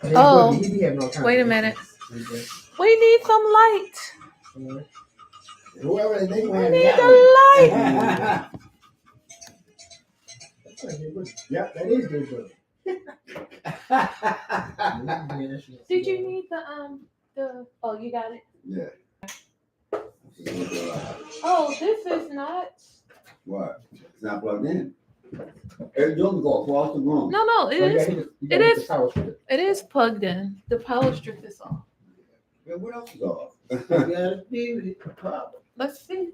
Oh, wait a minute. We need some light. Whoever they We need the light. Yep, that is good. Did you need the? Oh, you got it. Yeah. Oh, this is not. What? It's not plugged in. It don't go across the room. No, it is. It is. Power strip. It is plugged in. The power strip is off. Yeah, what else is off? Let's see.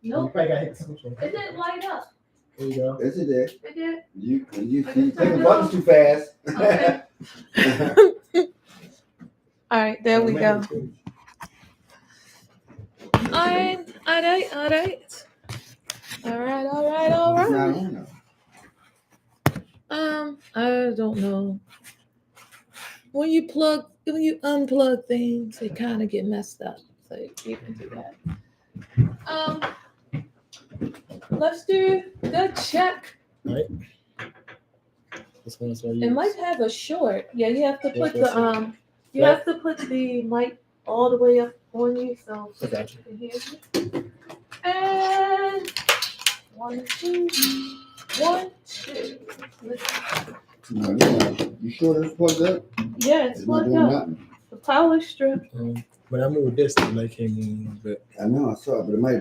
You Nope. probably got hit the switch. It didn't light up. There you go. Yes, it did. It did. You take the buttons too fast. Okay. All right, there we go. All right. I don't know. When you unplug things, they kind of get messed up. So you can do that. Let's do the check. All right. This one's for you. It might have a short. Yeah, you have to put the have to put the mic all the way up on you, so I got you. can hear you. And 1, 2, 1, 2. You sure it's plugged up? Yeah, it's plugged up. The power strip. When I moved this, the light came on, but I know I saw it, but it might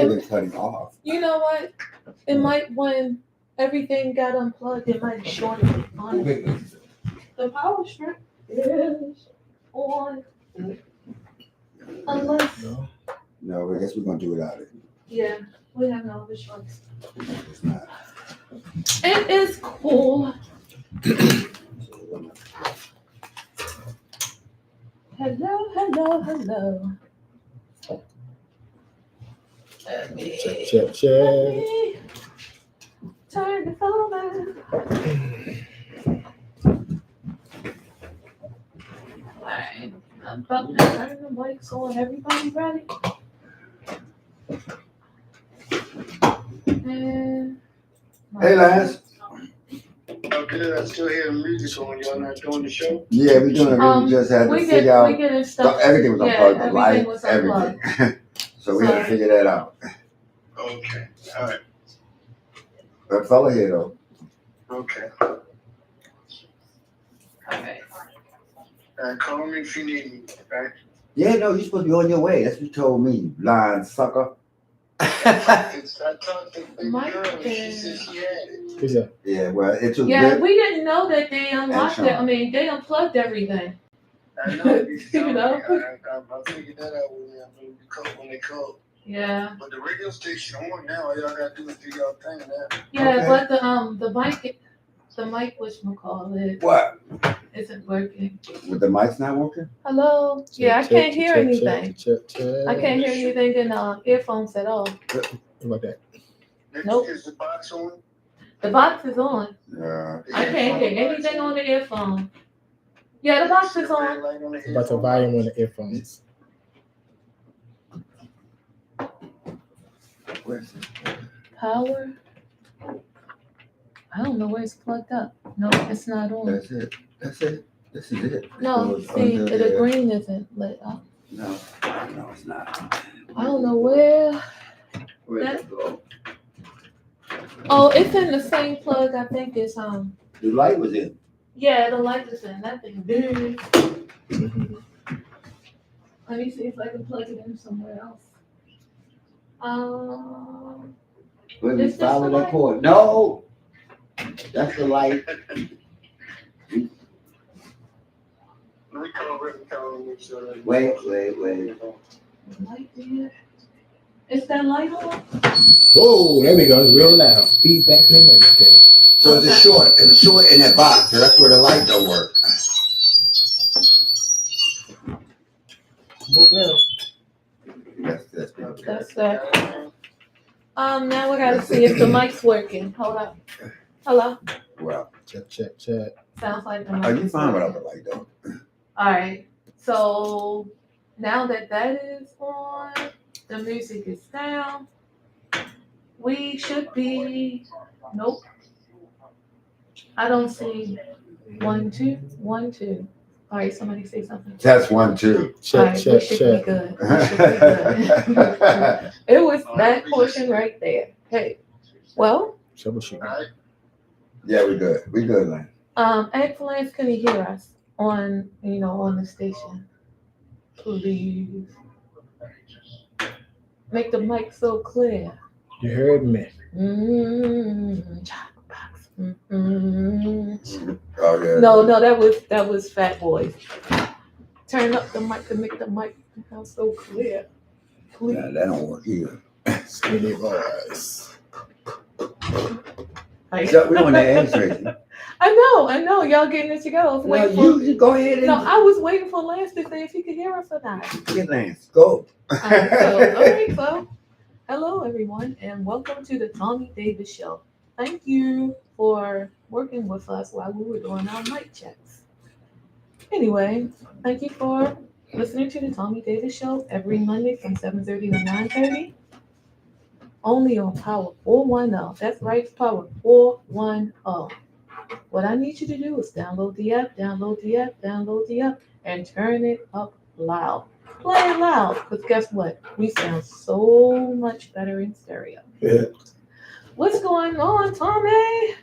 have been cutting off. You know what? It might when everything got unplugged, it might have shorted it on it. The power strip is on. Unless No, I guess we're gonna do it out of yeah, we have no other choice. It's not. It is cool. Hello. Let me check. turn the phone on. Alright, I'm about to turn the mics on. Everybody ready? And Hey, Lance. Oh, good. I still hear music on. Y'all not doing the show? Yeah, we're doing it. We just had to figure out. Everything was unplugged. The lights, everything. So we had to figure that out. Okay. All right. That fella here, though. Okay. alright. Call me if you need me, right? Yeah, no, you're supposed to be on your way. That's what you told me, you blind sucker. I talked to the girl and she said she had it. Who's that? Yeah, well, it took Yeah, we didn't know that they unlocked it. I mean, they unplugged everything. I know. You know? I figured that out when they called. Yeah. But the radio station on now. All y'all gotta do is do y'all thing now. Yeah, Okay. but the mic whatchamacallit What? isn't working. With the mics not working? Hello? Yeah, I can't hear anything. Check. I can't hear anything in earphones at all. What about that? Nope. Is the box on? The box is on. Yeah. I can't hear anything on the earphone. Yeah, the box is on. What about the volume on the earphones? Where's it? Power. I don't know where it's plugged up. No, it's not on. That's it. This is it. No, It goes see, under the there. green isn't lit up. No, it's not. I don't know where. Where's it go? Oh, it's in the same plug. I think it's The light was in. Yeah, the light is in. That thing big. Let me see if I can plug it in somewhere else. Let me Is this follow the that light? cord. No, that's the light. Let me call Rick and tell him make sure that. Wait. Light there. Is that light on? Whoa, there we go. It's real loud. Feedback and everything. So it's a short in that box. So that's where the light don't work. Well, That's that. Now we gotta see if the mic's working. Hold up. Hello. Well, check. Sounds like the mic. are you is fine working. without the light though? All right. So now that is on, the music is down. We should be. Nope. I don't see 1, 2, 1, 2. All right, somebody say something. Test 1, 2. All right, we should be good. We should be good. It was that portion right there. Hey, well, Yeah, we good. We good, man. Excellence, can you hear us on the station? Please make the mic so clear. You heard me. Oh yeah. No, that was Fat Boys. Turn up the mic to make the mic sound so clear. Please. Nah, that don't work either. Skinny voice. We on that edge, Tracy. I know. Y'all getting it to go. No, you go ahead. No, I was waiting for Lance to say if he could hear us or not. Get Lance. Go. All right, so hello everyone, and welcome to the Thommy Davis Show. Thank you for working with us while we were doing our mic checks. Anyway, thank you for listening to the Thommy Davis Show every Monday from 7:30 to 9:30. Only on Power 410. That's right, Power 410. What I need you to do is download the app, and turn it up loud. Play it loud, because guess what? We sound so much better in stereo. Yeah. What's going on, Thommy?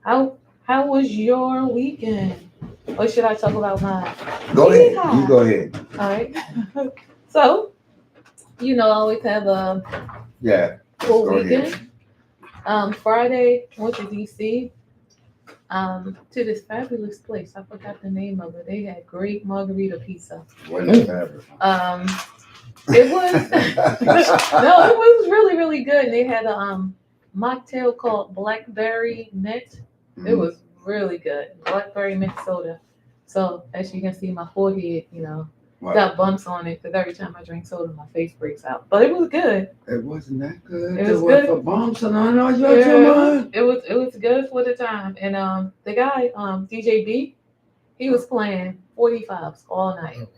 How was your weekend? Or should I talk about mine? Go ahead. You go ahead. All right. So, I always have a full weekend. Friday, went to DC. To this fabulous place. I forgot the name of it. They had great margarita pizza. What is fabric? It was no, it was really, really good. And they had a mocktail called Blackberry Mint. It was really good. Blackberry mint soda. So as you can see, my forehead, got bumps on it because every time I drink soda, my face breaks out. But it was good. It wasn't that good. It was good for bumps and I know you. It was good for the time. And the guy, DJ B, he was playing 45s all night.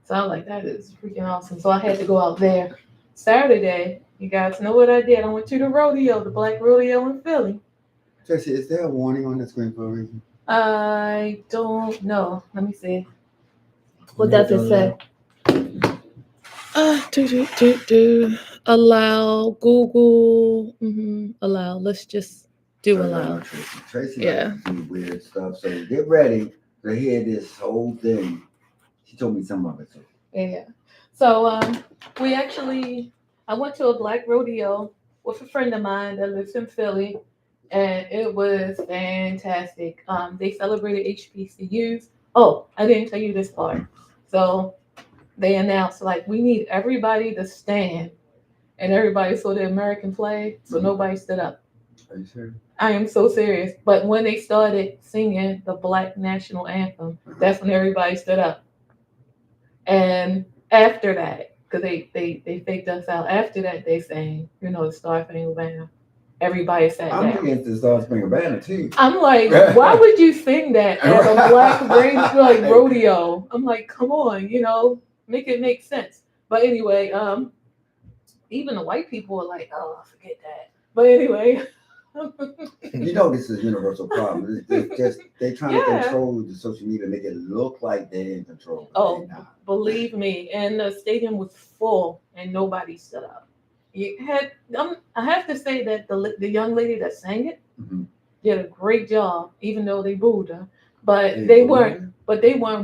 So I was like, that is freaking awesome. So I had to go out there. Saturday, you guys know what I did. I went to the rodeo, the Black Rodeo in Philly. Tracy, is there a warning on the screen for a reason? I don't know. Let me see. What does it say? Allow Google. Allow. Let's just do allow. Tracy likes to do weird stuff. So get ready to hear this whole thing. She told me some of it. So. Yeah. So I went to a Black Rodeo with a friend of mine that lives in Philly, and it was fantastic. They celebrated HBCUs. Oh, I didn't tell you this part. So they announced, we need everybody to stand, and everybody saw the American flag, so nobody stood up. Are you serious? I am so serious. But when they started singing the Black National Anthem, that's when everybody stood up. And after that, because they faked us out, after that they sang, the Star Spangled Banner. Everybody sat down. I'm against the Star Spangled Banner too. I'm like, why would you sing that at a Black rodeo? I'm like, come on, make it make sense. But anyway, even the white people are like, oh, forget that. But anyway. This is a universal problem. It's just they're trying to control the social media, make it look like they're in control. Oh, believe me. And the stadium was full and nobody stood up. I have to say that the young lady that sang it did a great job, even though they booed her. But they weren't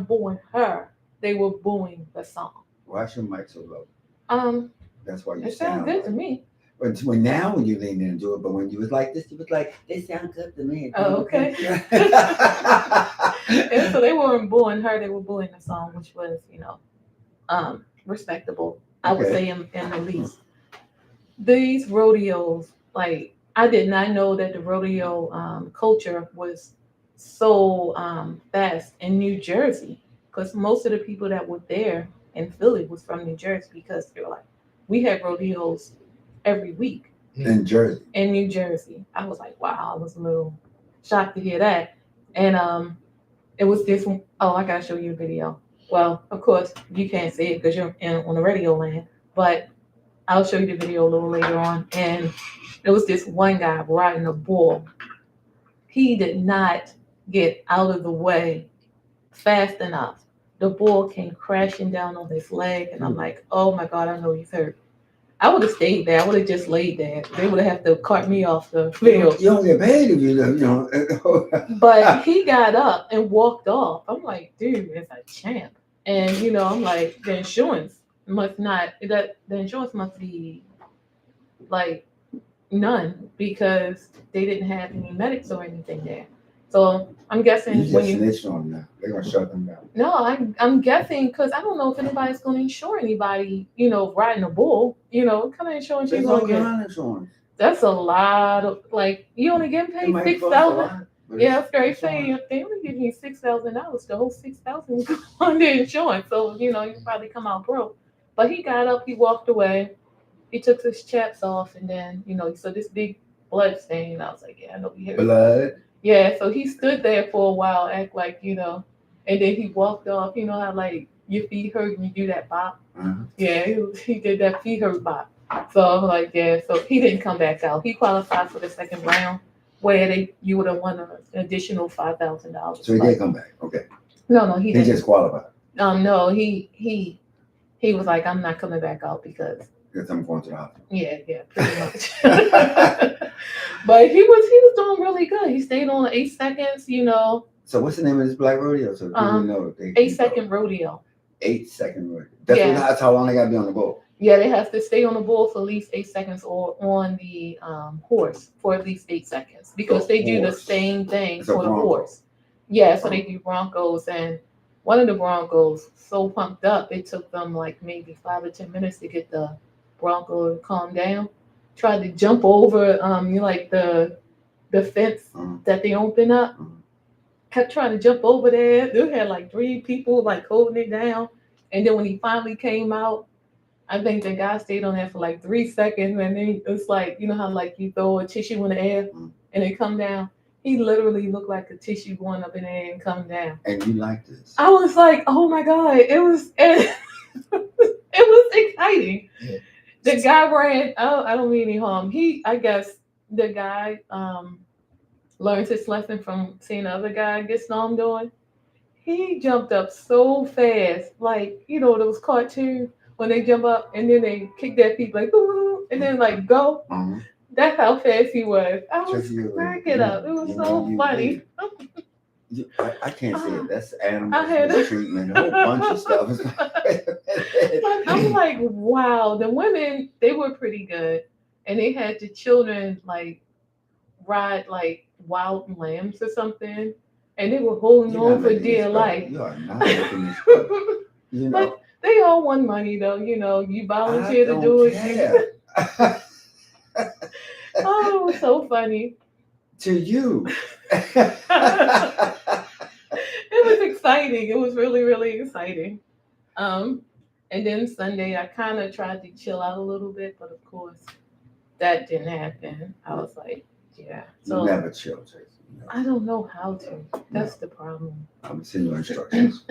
booing her. They were booing the song. Why is your mic so low? That's why you sound good to me. When you lean in and do it, but when you was like this, you was like, they sound good to me. Oh, okay. And so they weren't booing her, they were booing the song, which was, respectable. I would say in the least. These rodeos, I did not know that the rodeo culture was so fast in New Jersey, because most of the people that were there in Philly was from New Jersey, because they were like, we had rodeos every week. In Jersey. In New Jersey. I was like, wow, I was a little shocked to hear that. And it was this one. Oh, I gotta show you a video. Well, of course, you can't see it because you're on the radio land, but I'll show you the video a little later on. And it was this one guy riding a bull. He did not get out of the way fast enough, the ball came crashing down on his leg, and I'm like, oh my God, I know he's hurt. I would have stayed there. I would have just laid there. They would have to cart me off the field. You don't get paid if you know. But he got up and walked off. I'm like, dude, it's a champ. And I'm like, the insurance must not that the insurance must be like none because they didn't have any medics or anything there. So I'm guessing You just snitched on them. They're gonna shut them down. No, I'm guessing because I don't know if anybody's going to insure anybody, riding a bull. What kind of insurance you There's going all to get? kind of insurance. That's a lot of you only getting It paid might cost a 6,000. lot, but Yeah, it's straight insurance. saying they only give you $6,000. The whole 6,000 on the insurance, so you probably come out broke. But he got up, he walked away, he took his chaps off, and then he saw this big blood stain. I was like, yeah, I know he hurt. Blood. Yeah, so he stood there for a while, act like and then he walked off. You know how like your feet hurt and you do that bop? Uh-huh. Yeah, he did that feet hurt bop. So I'm like, yeah. So he didn't come back out. He qualified for the second round, where you would have won an additional $5,000. So he did come back. Okay. No, he He didn't. just qualified. No, he was like, I'm not coming back out because Because I'm going to the hospital. yeah, pretty much. But he was doing really good. He stayed on 8 seconds. So what's the name of this black rodeo? So people know they 8-second rodeo. 8-second rodeo. Yeah. That's how long they got to be on the bull. Yeah, they have to stay on the bull for at least 8 seconds or on the horse for at least 8 seconds because they do the horse. same thing It's a for the bronco. horse. Yeah, so they do broncos, and one of the broncos so pumped up it took them like maybe 5 or 10 minutes to get the bronco to calm down. Tried to jump over like the fence that they open up. Kept trying to jump over there. They had like 3 people like holding it down, and then when he finally came out, I think the guy stayed on there for like 3 seconds, and then it's like how like you throw a tissue in the air and it come down. He literally looked like a tissue going up in the air and come down. And you like this? I was like, oh my God, it was exciting. Yeah. The guy ran. Oh, I don't mean any harm. I guess the guy learned his lesson from seeing the other guy get snomped on. He jumped up so fast, like those cartoons when they jump up and then they kick their feet like ooh, and then like go. That's how fast he was. I was cracking up. It was so funny. I can't say it. That's animal I had treatment, a whole bunch of stuff. I'm like, wow. The women, they were pretty good, and they had the children like ride like wild lambs or something, and they were holding on for dear life. You are not making this up. But they all won money though. You volunteer to do it. Oh, it was so funny. To you. It was exciting. It was really, really exciting. And then Sunday, I kind of tried to chill out a little bit, but of course, that didn't happen. I was like, yeah. So You never chill, Tracy. I don't know how to. That's the problem. I'm sending you instructions.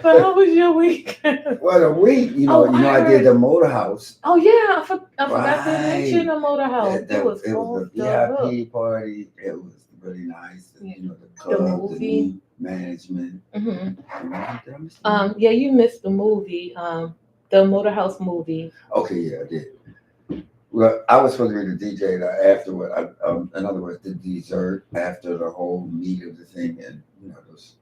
But how was your week? Well, a week, I did the motor house. Oh yeah, I forgot to Right. mention the motor house. It was all the done VIP party. It was really nice. Yeah. The club, the movie. new management. up. Mhm. Did I miss the movie? Yeah, you missed the movie, the Motor House movie. Okay, yeah, I did. Well, I was supposed to be the DJ afterward. In other words, the dessert after the whole meat of the thing, and those,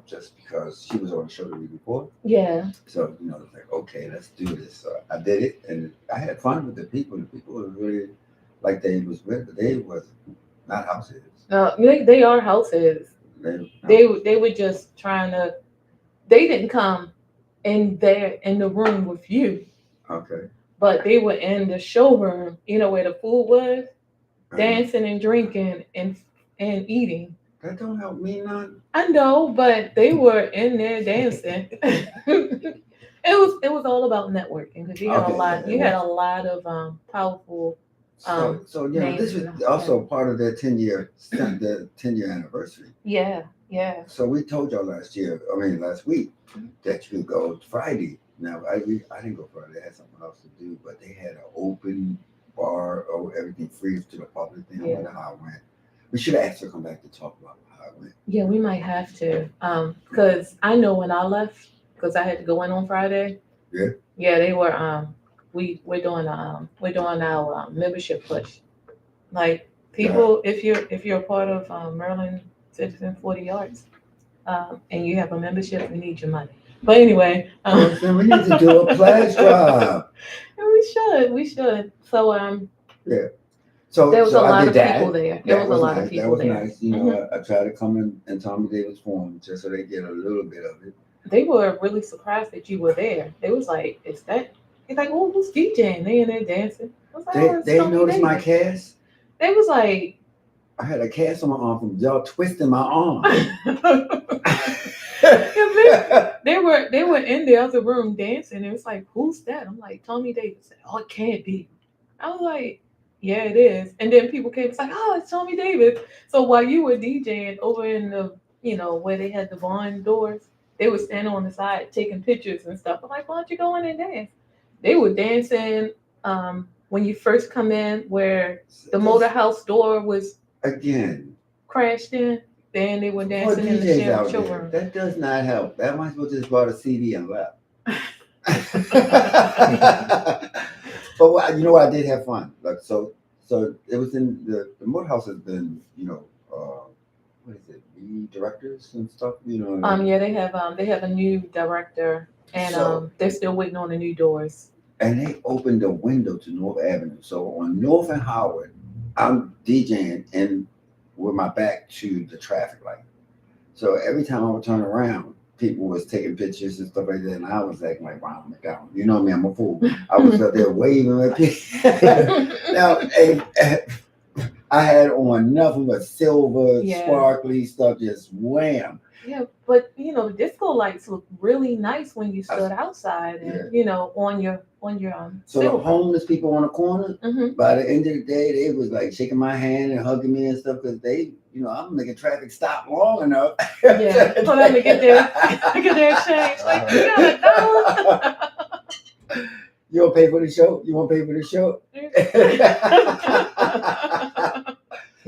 just because she was on the show the week before. Yeah. So it's like, okay, let's do this. So I did it, and I had fun with the people. The people were really like they was with. They was not houses. No, they are houses. They were just trying to. They didn't come in the room with you, Okay. but they were in the showroom. Where the food was, dancing and drinking and eating. That don't help me none. I know, but they were in there dancing. It was all about networking because you had Okay, a lot. yeah, You had a lot of powerful. So this was also part of their 10-year anniversary. Yeah. So we told y'all last week that you could go Friday. Now I didn't go Friday. I had something else to do, but they had an open bar, everything free to the public. I don't know how it went. We should have asked her to come back to talk about how it went. Yeah, we might have to. Because I know when I left, because I had to go in on Friday. Yeah. Yeah, they were. We're doing our membership push. Like people, if you're a part of Maryland Citizen 40 Yards, and you have a membership, we need your money. But anyway, Then we need to do a pledge drive. we should. So So there was so a I lot did of that. people there. There That was a lot nice. of people That was there. nice. You know, I try to come in Tommy Davis form just so they get a little bit of it. They were really surprised that you were there. They was like, "Is that?" He's like, "Oh, who's DJing?" They in there dancing. I was like, "Oh, it's They Thommy noticed my Davis." cast. They was like, I had a cast on my arm from y'all twisting my arm. they were in the other room dancing. It was like, "Who's that?" I'm like, "Thommy Davis." "Oh, it can't be." I was like, "Yeah, it is." And then people came. It's like, "Oh, it's Thommy Davis." So while you were DJing over in the, where they had the barn doors, they were standing on the side taking pictures and stuff. I'm like, "Why don't you go in and dance?" They were dancing. When you first come in, where the motor house door was again crashed in, then they were for dancing in the DJs out there. showroom. That does not help. That might as well just bought a CD and left. But you know what? I did have fun. Like so it was in the motor house has been what is it? The directors and stuff. Yeah, they have a new director, and So- they're still waiting on the new doors. And they opened the window to North Avenue. So on North and Howard, I'm DJing and with my back to the traffic light. So every time I would turn around, people was taking pictures and stuff like that, and I was acting like Ronald McDonald. You know me, I'm a fool. I was up there waving at people. Now, I had on nothing but silver, sparkly stuff, just wham. Yeah, but the disco lights look really nice when you stood outside and on your So the silver. homeless people on the corner, Mhm. by the end of the day, they was like shaking my hand and hugging me and stuff because they, I'm making traffic stop long enough. Yeah, for them to get their change. Like, you got $1. You want to pay for the show? You want to pay for the show?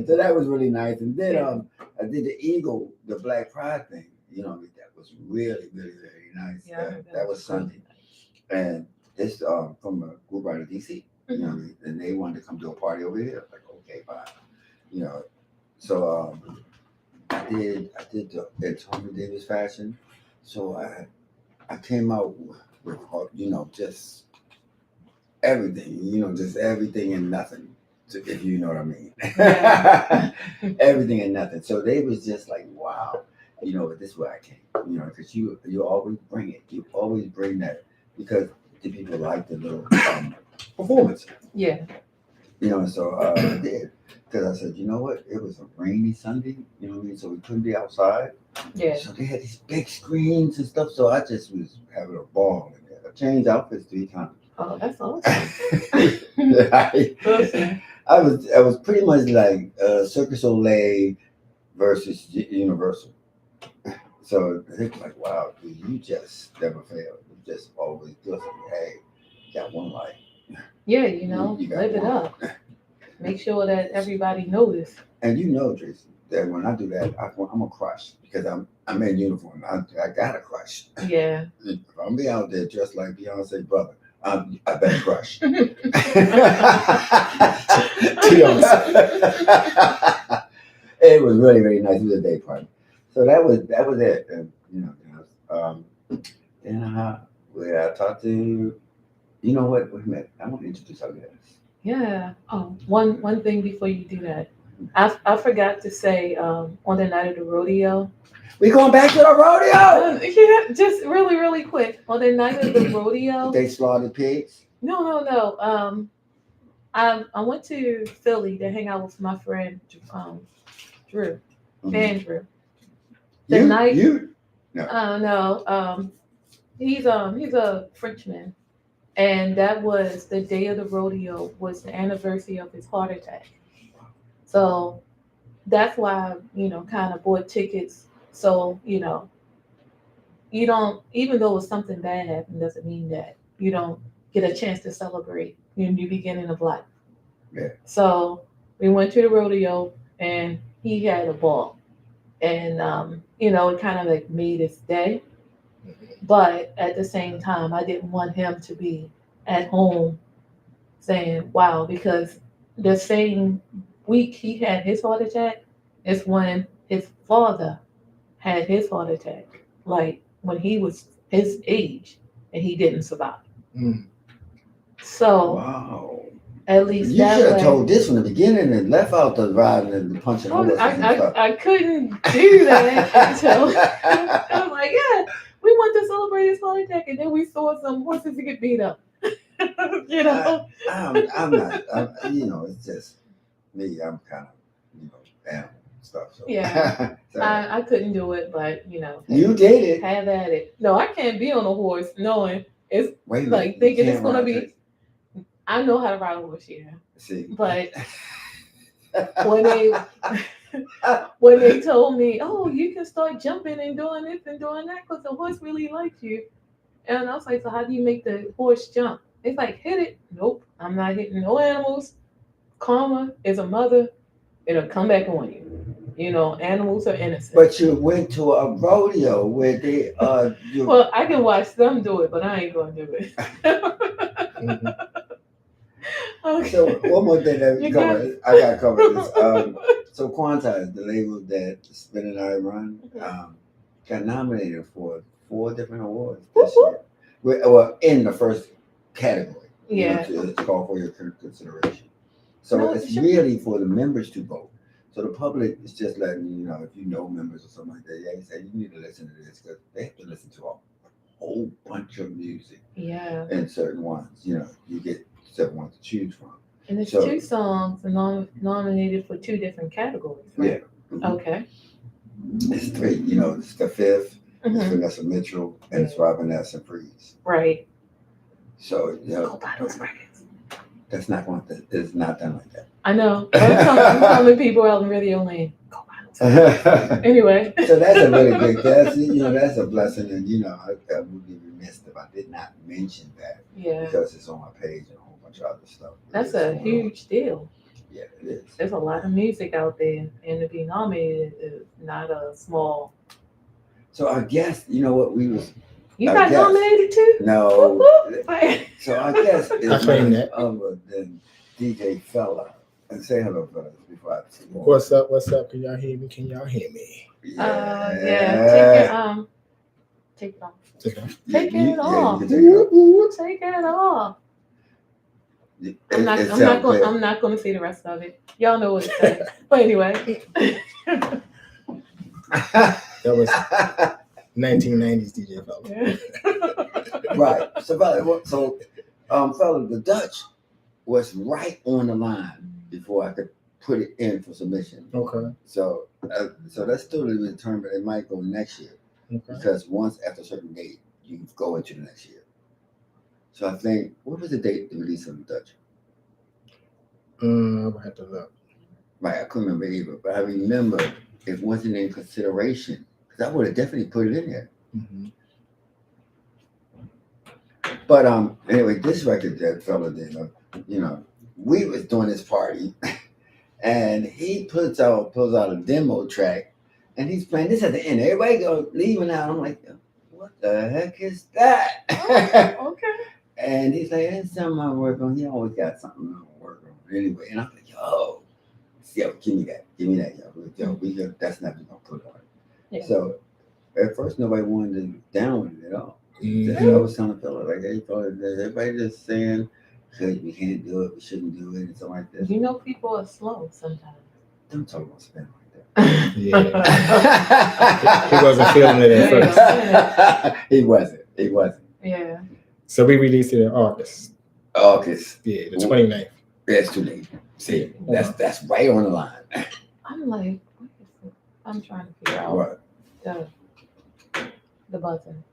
So that was really nice. And then I did the Eagle, the Black Pride thing. That was really, really, really nice. Yeah, that was Sunday. And this from a group out of DC, and they wanted to come to a party over here. Like, okay, fine. So I did the Tommy Davis fashion. So I came out with just everything, just everything and nothing, if you know what I mean. Yeah. Everything and nothing. So they was just like, wow, this is where I came, because you always bring it. You always bring that because the people like the little performance. Yeah. So I did. Because I said, you know what? It was a rainy Sunday, you know what I mean? So we couldn't be outside. Yeah. So they had these big screens and stuff. So I just was having a ball in there. I changed outfits 3 times. Oh, that's awesome. I was pretty much like Circus Soleil versus Universal. So they was like, wow, dude, you just never fail. You just always do it. Hey, you got one life. Yeah, live it up. Make sure that everybody knows. And Tracy, that when I do that, I'm a crush because I'm in uniform. I got a crush. Yeah. If I'm be out there dressed like Beyonce brother, I better crush. It was really, really nice. It was a day party. So that was it. And then I talked to wait a minute. I want to introduce our guests. Yeah. Oh, one thing before you do that. I forgot to say on the night of the rodeo. We going back to the rodeo? Yeah, just really, really quick. On the night of the rodeo. They slaughtered pigs? No. I went to Philly to hang out with my friend Drew. Andrew. The night. No. He's a Frenchman. And that was the day of the rodeo was the anniversary of his heart attack. So that's why, kind of bought tickets. So, you don't, even though something bad happened, doesn't mean that you don't get a chance to celebrate your new beginning of life. Yeah. So we went to the rodeo and he had a ball, and it kind of like made his day. But at the same time, I didn't want him to be at home saying, "Wow," because the same week he had his heart attack is when his father had his heart attack, like when he was his age, and he didn't survive. Mm. So Wow. at least You that should have way. told this from the beginning and left out the riding and the punching Oh, horses and stuff. I couldn't do that until I was like, yeah, we want to celebrate his heart attack, and then we saw some horses get beat up. I'm not. It's just me. I'm kind of, animal stuff. So Yeah. so, I couldn't do it, but you did it. have at it. No, I can't be on a horse knowing it's Wait a like minute. thinking you it's can't gonna ride be. Tracy. I know how to ride a horse, yeah, See, but when they told me, oh, you can start jumping and doing this and doing that because the horse really likes you, and I was like, so how do you make the horse jump? It's like hit it. Nope, I'm not hitting no animals. Karma is a mother. It'll come back on you. Animals are innocent. but you went to a rodeo where they Well, I can watch them do it, but I ain't gonna do it. Mhm. Okay. So one more thing that You I got to cover this. So Quantize, the label that Spin and I run, got nominated for 4 different awards this year. Well, in the first category. Yeah. It's called for your consideration. So No, it's sure. really for the members to vote. So the public is just letting you know, if you know members or something like that, they say you need to listen to this because they have to listen to a whole bunch of music Yeah. and certain ones. You get certain ones to choose from. And it's So- 2 songs nominated for 2 different categories. Right? Yeah. Okay. It's 3. It's the 5th. It's Mhm. Vanessa Mitchell and it's Robin S. and Freeze. Right. So Go buy those records. that's not one. It's not done like that. I know. I'm telling people out in Radio Land. Go buy those records. Anyway. So that's a really big. That's a blessing, and I would be remiss if I did not mention that Yeah. because it's on my page and a whole bunch of other stuff. That's a huge deal. Yeah, it is. There's a lot of music out there, and to be nominated is not a small. So I guess what we was. You I got guess. nominated too? No. Whoop, whoop. So I guess it's I claim that. other than DJ Fella. And say hello, fellas, before I say more. What's up? What's up? Can y'all hear me? Can y'all hear me? Yeah. Take it off. Take it off. Take Yeah, it off. you can take it off. Take it off. It I'm not going to see the rest of it. Y'all know what it says. But anyway. That was 1990s DJ Fella. Right. So, fella, the Dutch was right on the line before I could put it in for submission. Okay. So that's still to be determined. It might go next year Okay. because once after a certain date, you go into the next year. So I think, what was the date the release of the Dutch? I would have to look. Right, I couldn't remember either, but I remember it wasn't in consideration because I would have definitely put it in there. Mm-hmm. But anyway, this record that fella did, we was doing this party, and he pulls out a demo track, and he's playing this at the end. Everybody go leaving out. I'm like, what the heck is that? Oh, okay. And he's like, it's something I work on. He always got something I work on anyway. And I'm like, yo, give me that, yo. That's not gonna put on it. Yeah. So at first nobody wanted to down with it at all. Mm-hmm. I was telling the fella, like, hey, fella, everybody just saying, we can't do it, we shouldn't do it, and something like this. People are slow sometimes. Don't talk about spin like that. Yeah. He wasn't feeling it at first. He wasn't. Yeah. So we released it in August. August. Yeah, the 29th. That's too late. See, that's right on the line. I'm like, what is it? I'm trying to figure out What? the button.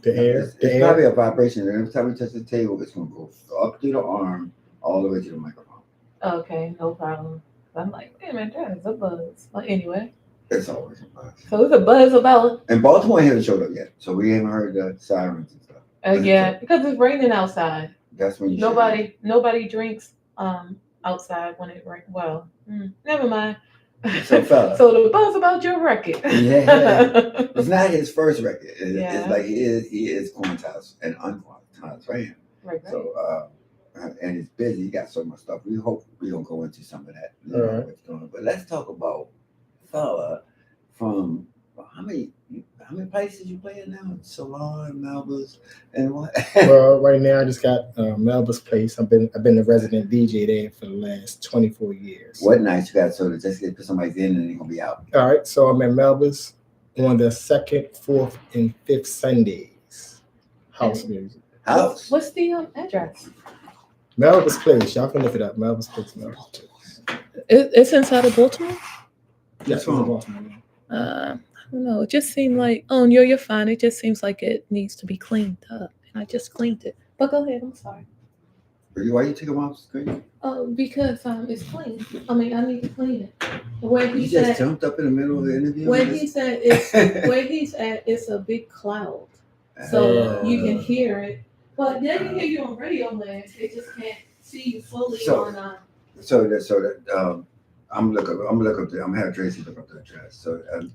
The air. It's probably a vibration. And every time we touch the table, it's gonna go up to the arm, all the way to the microphone. Okay, no problem. I'm like, wait a minute, that is a buzz. But anyway, It's always a buzz. so it's a buzz about. And Baltimore hasn't showed up yet, so we haven't heard the sirens and stuff. Yeah, because it's raining outside. That's when you. Nobody drinks outside when it rains. Well, never mind. So, fella. So the buzz about your record. Yeah. It's not his first record. Yeah. It's like he is quantized and unquantized for him. Right. So and he's busy. He got so much stuff. We hope we don't go into some of that. You All know, right. what's going on. But let's talk about fella from how many places you playing now? Salon, Melba's, and what? Well, right now I just got Melba's Place. I've been the resident DJ there for the last 24 years. What nights you got? So to just put somebody's in and they're gonna be out. All right, so I'm at Melba's on the 2nd, 4th, and 5th Sundays. House music. House. What's the address? Melba's Place. Y'all can look it up. Melba's Place. Melba's Place. It's inside of Baltimore. Yes, What's wrong? Baltimore. I don't know. It just seemed like, oh, you're fine. It just seems like it needs to be cleaned up, and I just cleaned it. But go ahead. I'm sorry. Why you take them off the screen? Because it's clean. I mean, I need to clean it. Where You he's just at, jumped up in the middle of the interview. where he's at, it's a big cloud, so you can hear it. But they can hear you on radio land. They just can't see you fully on. I'm gonna look up the. I'm gonna have Tracy look up the address. So I know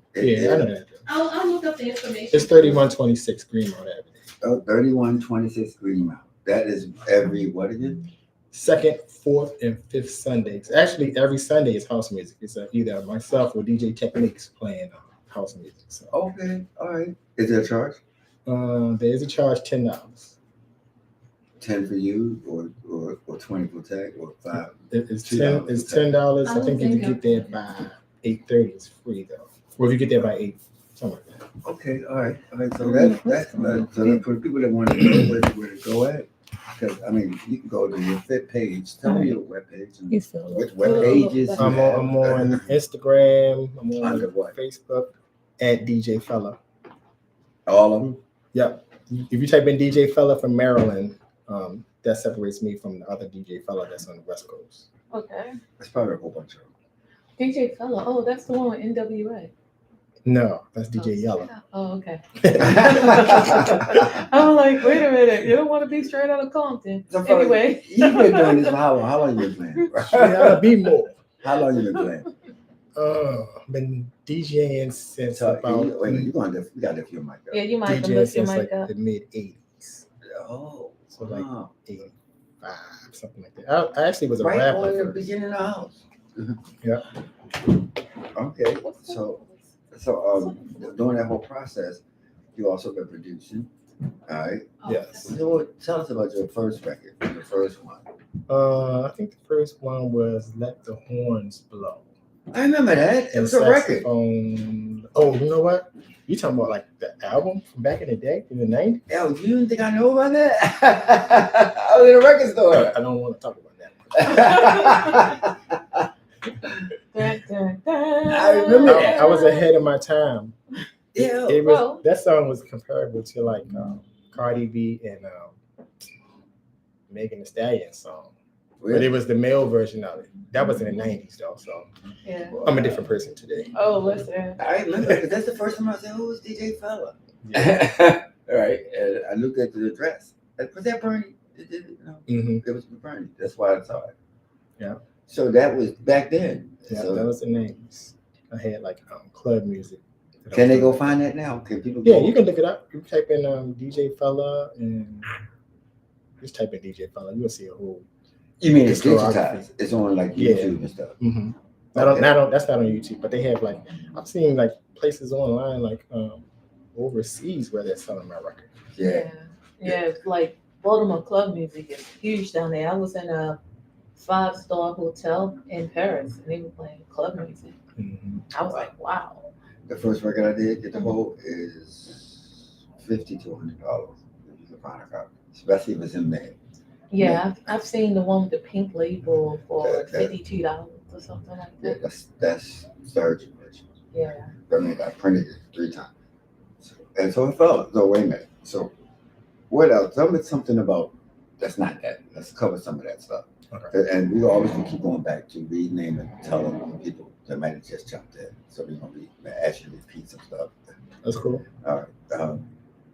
that. I'll look up the information. It's 3126 Greenmount Avenue. 3126 Greenmount. That is every what again? 2nd, 4th, and 5th Sundays. Actually, every Sunday is house music. It's either myself or DJ Techniques playing house music. So. Okay, all right. Is there a charge? There is a charge $10. 10 for you, or 20 for tech, or 5. It's $10. It's $10. I think if you get there by 8:30, it's free though. Or if you get there by 8, something like that. Okay, all right. So that's for the people that want to know where to go at. Because I mean, you can go to your fit page. Tell me your web page. And which web pages? I'm on Instagram. I'm on Under what? Facebook at DJ Fella. All of them. Yep. If you type in DJ Fella from Maryland, that separates me from the other DJ Fella that's on the West Coast. Okay. That's probably a whole bunch of them. DJ Fella. Oh, that's the one with NWA. No, that's DJ Yella. Oh, okay. I'm like, wait a minute. You don't want to be straight out of Compton. So Anyway. you've been doing this for how long? How long you been playing? Gotta be more. How long you been playing? Been DJing since So, about. you got to lift your mic up. Yeah, you might have to DJing lift your since mic like up. the mid '80s. Oh, So like wow. 85, something like that. I actually was a Right rapper. on the first. beginning of the house. Yeah. Okay. So during that whole process, you also been producing. All right. Oh, Yes. So tell us about your first record, your first one. I think the first one was "Let the Horns Blow." I remember that. It was a record. Saxophone. Oh, you know what? You talking about like the album from back in the day in the '90s? Yo, you didn't think I know about that? I was in a record store. I don't want to talk about that. I remember that. I was ahead of my time. Yeah. It was well. that song was comparable to like Cardi B and Megan Thee Stallion song, but it was the male version of it. That was in the '90s though, so Yeah. I'm a different person today. Oh, listen. I remember because that's the first time I said, "Who's DJ Fella?" Yeah. All right, and I looked at the address. Was that Bernie? Mm-hmm. It was Bernie. That's why I saw it. Yeah. So that was back then. Yeah, So that was the '90s. I had like club music. can they go find that now? Can people? Yeah, go? you can look it up. You type in DJ Fella and just type in DJ Fella. You'll see a whole. You mean it's discography. digitized? It's on like Yeah. YouTube and stuff. Mm-hmm. Okay. That's not on YouTube, but they have like I've seen like places online like overseas where they're selling my record. Yeah. Yeah. Like Baltimore club music is huge down there. I was in a 5-star hotel in Paris, and they were playing club music. Mm-hmm. I was like, wow. The first record I did get the whole is $50 to $100 if you can find a copy, especially if it's in there. Yeah, I've seen the one with the pink label for That- $52 or something like Yeah, that. that's surgeon version. Yeah. I mean, I printed it 3 times. So it fell. So wait a minute. So what else? Tell me something about that's not that. Let's cover some of that stuff. Okay. And we always gonna keep going back to rename and telling people that might have just jumped in. So we're gonna be actually repeat some stuff. That's cool. All right.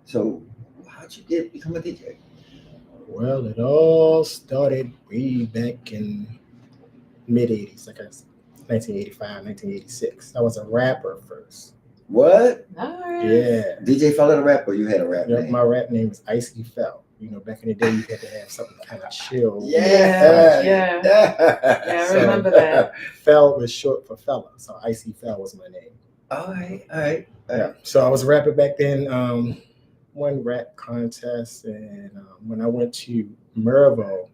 So how'd you become a DJ? Well, it all started way back in mid '80s, like I said, 1985, 1986. I was a rapper first. What? Nice. Yeah. DJ Fell the rapper, you had a rap Yep, name. my rap name is Icy Fell. You know, back in the day, you had to have something kind of chill. Yeah, I So, remember that. Fell was short for fella, so Icy Fell was my name. All right. Yeah. So I was a rapper back then. Won rap contest, and when I went to Maryville,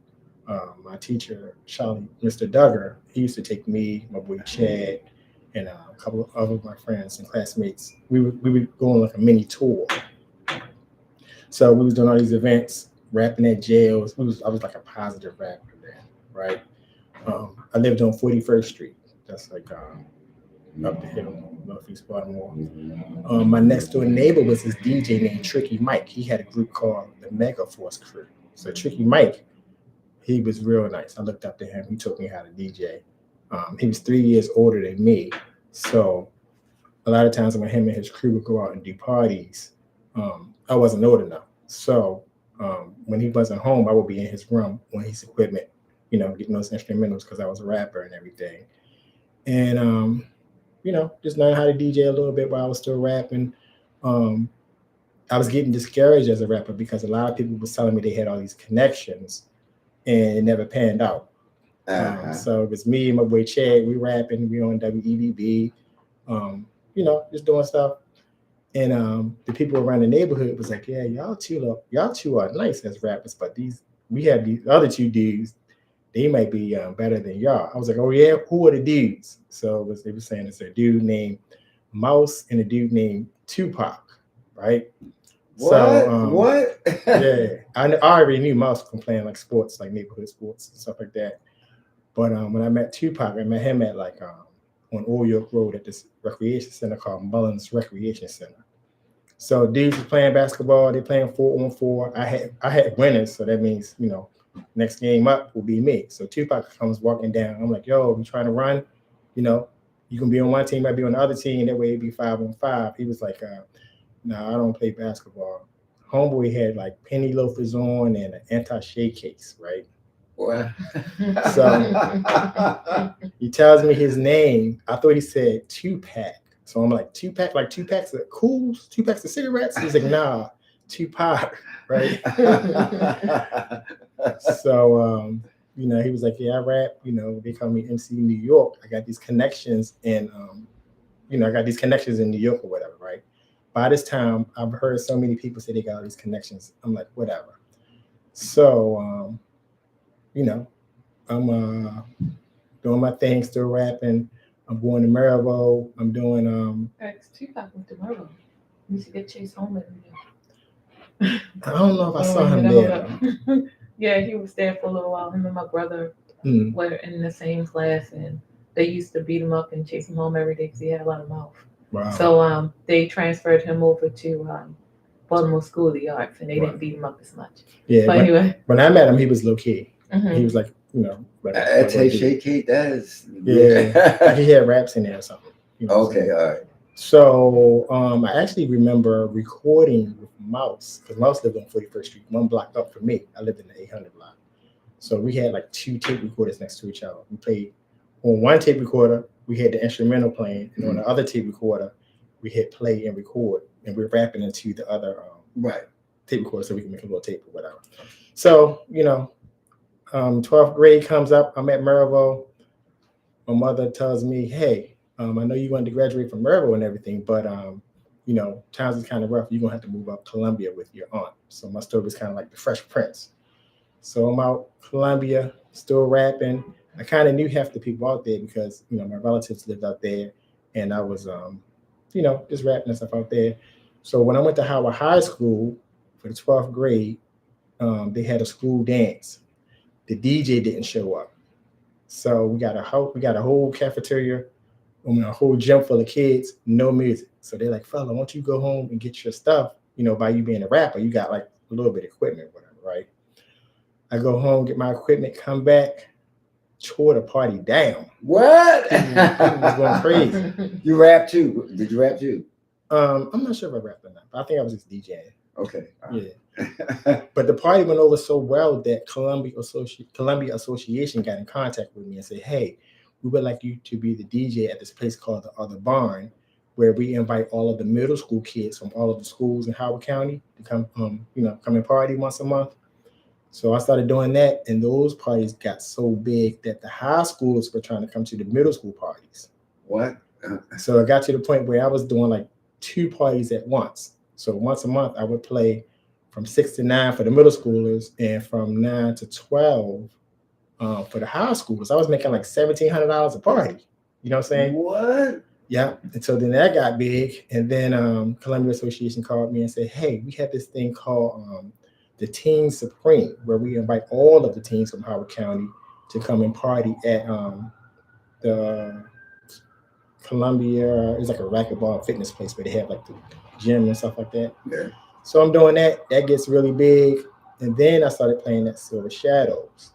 my teacher, Charlie, Mr. Duggar, he used to take me, my boy Chad, and a couple of other of my friends and classmates. We would go on like a mini tour. So we was doing all these events, rapping at jails. I was like a positive rapper then, right? I lived on 41st Street. That's like up the hill, Northeast Baltimore. My next door neighbor was this DJ named Tricky Mike. He had a group called the Mega Force Crew. So Tricky Mike, he was real nice. I looked up to him. He taught me how to DJ. He was 3 years older than me. So a lot of times when him and his crew would go out and do parties, I wasn't old enough. So when he wasn't home, I would be in his room on his equipment, you know, getting those instrumentals because I was a rapper and everything. And, you know, just learning how to DJ a little bit while I was still rapping. I was getting discouraged as a rapper because a lot of people was telling me they had all these connections and it never panned out. So it was me and my boy Chad, we rapping, we on WEBB, you know, just doing stuff. And the people around the neighborhood was like, yeah, y'all two are nice as rappers, but we have these other two dudes, they might be better than y'all. I was like, oh yeah, who are the dudes? So they were saying it's a dude named Mouse and a dude named Tupac, right? What? Yeah, I already knew Mouse from playing like sports, like neighborhood sports and stuff like that. But when I met Tupac, I met him at like on Old York Road at this recreation center called Mullins Recreation Center. So dudes were playing basketball, they playing 4-on-4. I had winners, so that means, you know, next game up will be me. So Tupac comes walking down. I'm like, yo, we trying to run? You know, you can be on one team, I be on the other team. That way it'd be 5-on-5. He was like, no, I don't play basketball. Homeboy had like penny loafers on and an anti-shade case, right? What? So he tells me his name. I thought he said Tupac. So I'm like, Tupac, like 2 packs of cools, 2 packs of cigarettes? He's like, nah, Tupac, right? So, you know, he was like, yeah, I rap, you know, they call me MC New York. I got these connections and, you know, I got these connections in New York or whatever, right? By this time, I've heard so many people say they got all these connections. I'm like, whatever. So, you know, I'm doing my thing, still rapping. I'm going to Maryville. I'm doing Tupac went to Maryville. You used to get chased home every day. I don't know if I saw him there. Yeah, he was there for a little while. Him and my brother were in the same class, and they used to beat him up and chase him home every day because he had a lot of mouth. Wow. So they transferred him over to Baltimore School of the Arts, and they didn't beat him up as much. Yeah, but anyway, when I met him, he was low key. Mm-hmm. He was like, you know, Shake Cake, that is like he had raps in there or something. You know okay, all right. So I actually remember recording with Mouse because Mouse lived on 41st Street, 1 block up from me. I lived in the 800 block. So we had like 2 tape recorders next to each other. We played on one tape recorder, we had the instrumental playing, and on the other tape recorder, we hit play and record, and we're rapping into the other tape recorder so we can make a little tape or whatever. So, you know, 12th grade comes up, I'm at Maryville. My mother tells me, hey, I know you wanted to graduate from Maryville and everything, but, you know, times is kind of rough. You're going to have to move up Columbia with your aunt. So my story was kind of like the Fresh Prince. So I'm out Columbia, still rapping. I kind of knew half the people out there because, you know, my relatives lived out there, and I was, you know, just rapping and stuff out there. So when I went to Howard High School for the 12th grade, they had a school dance. The DJ didn't show up. So we got a whole cafeteria, a whole gym full of kids, no music. So they're like, fella, why don't you go home and get your stuff? You know, by you being a rapper, you got like a little bit of equipment, whatever, right? I go home, get my equipment, come back, tore the party down. What? People was going crazy. You rap too? Did you rap too? I'm not sure if I rapped or not, but I think I was just DJing. Okay. Yeah. But the party went over so well that Columbia Association got in contact with me and said, hey, we would like you to be the DJ at this place called the Other Barn, where we invite all of the middle school kids from all of the schools in Howard County to come, come and party once a month. So I started doing that, and those parties got so big that the high schoolers were trying to come to the middle school parties. What? So it got to the point where I was doing like 2 parties at once. So once a month, I would play from 6 to 9 for the middle schoolers, and from 9 to 12 for the high schoolers. I was making like $1,700 a party. You know what I'm saying? What? Yeah. And so then that got big, and then Columbia Association called me and said, "Hey, we have this thing called the Teen Supreme, where we invite all of the teens from Howard County to come and party at the Columbia. It's like a racquetball fitness place where they have like the gym and stuff like that." Yeah. So I'm doing that. That gets really big. And then I started playing at Silver Shadows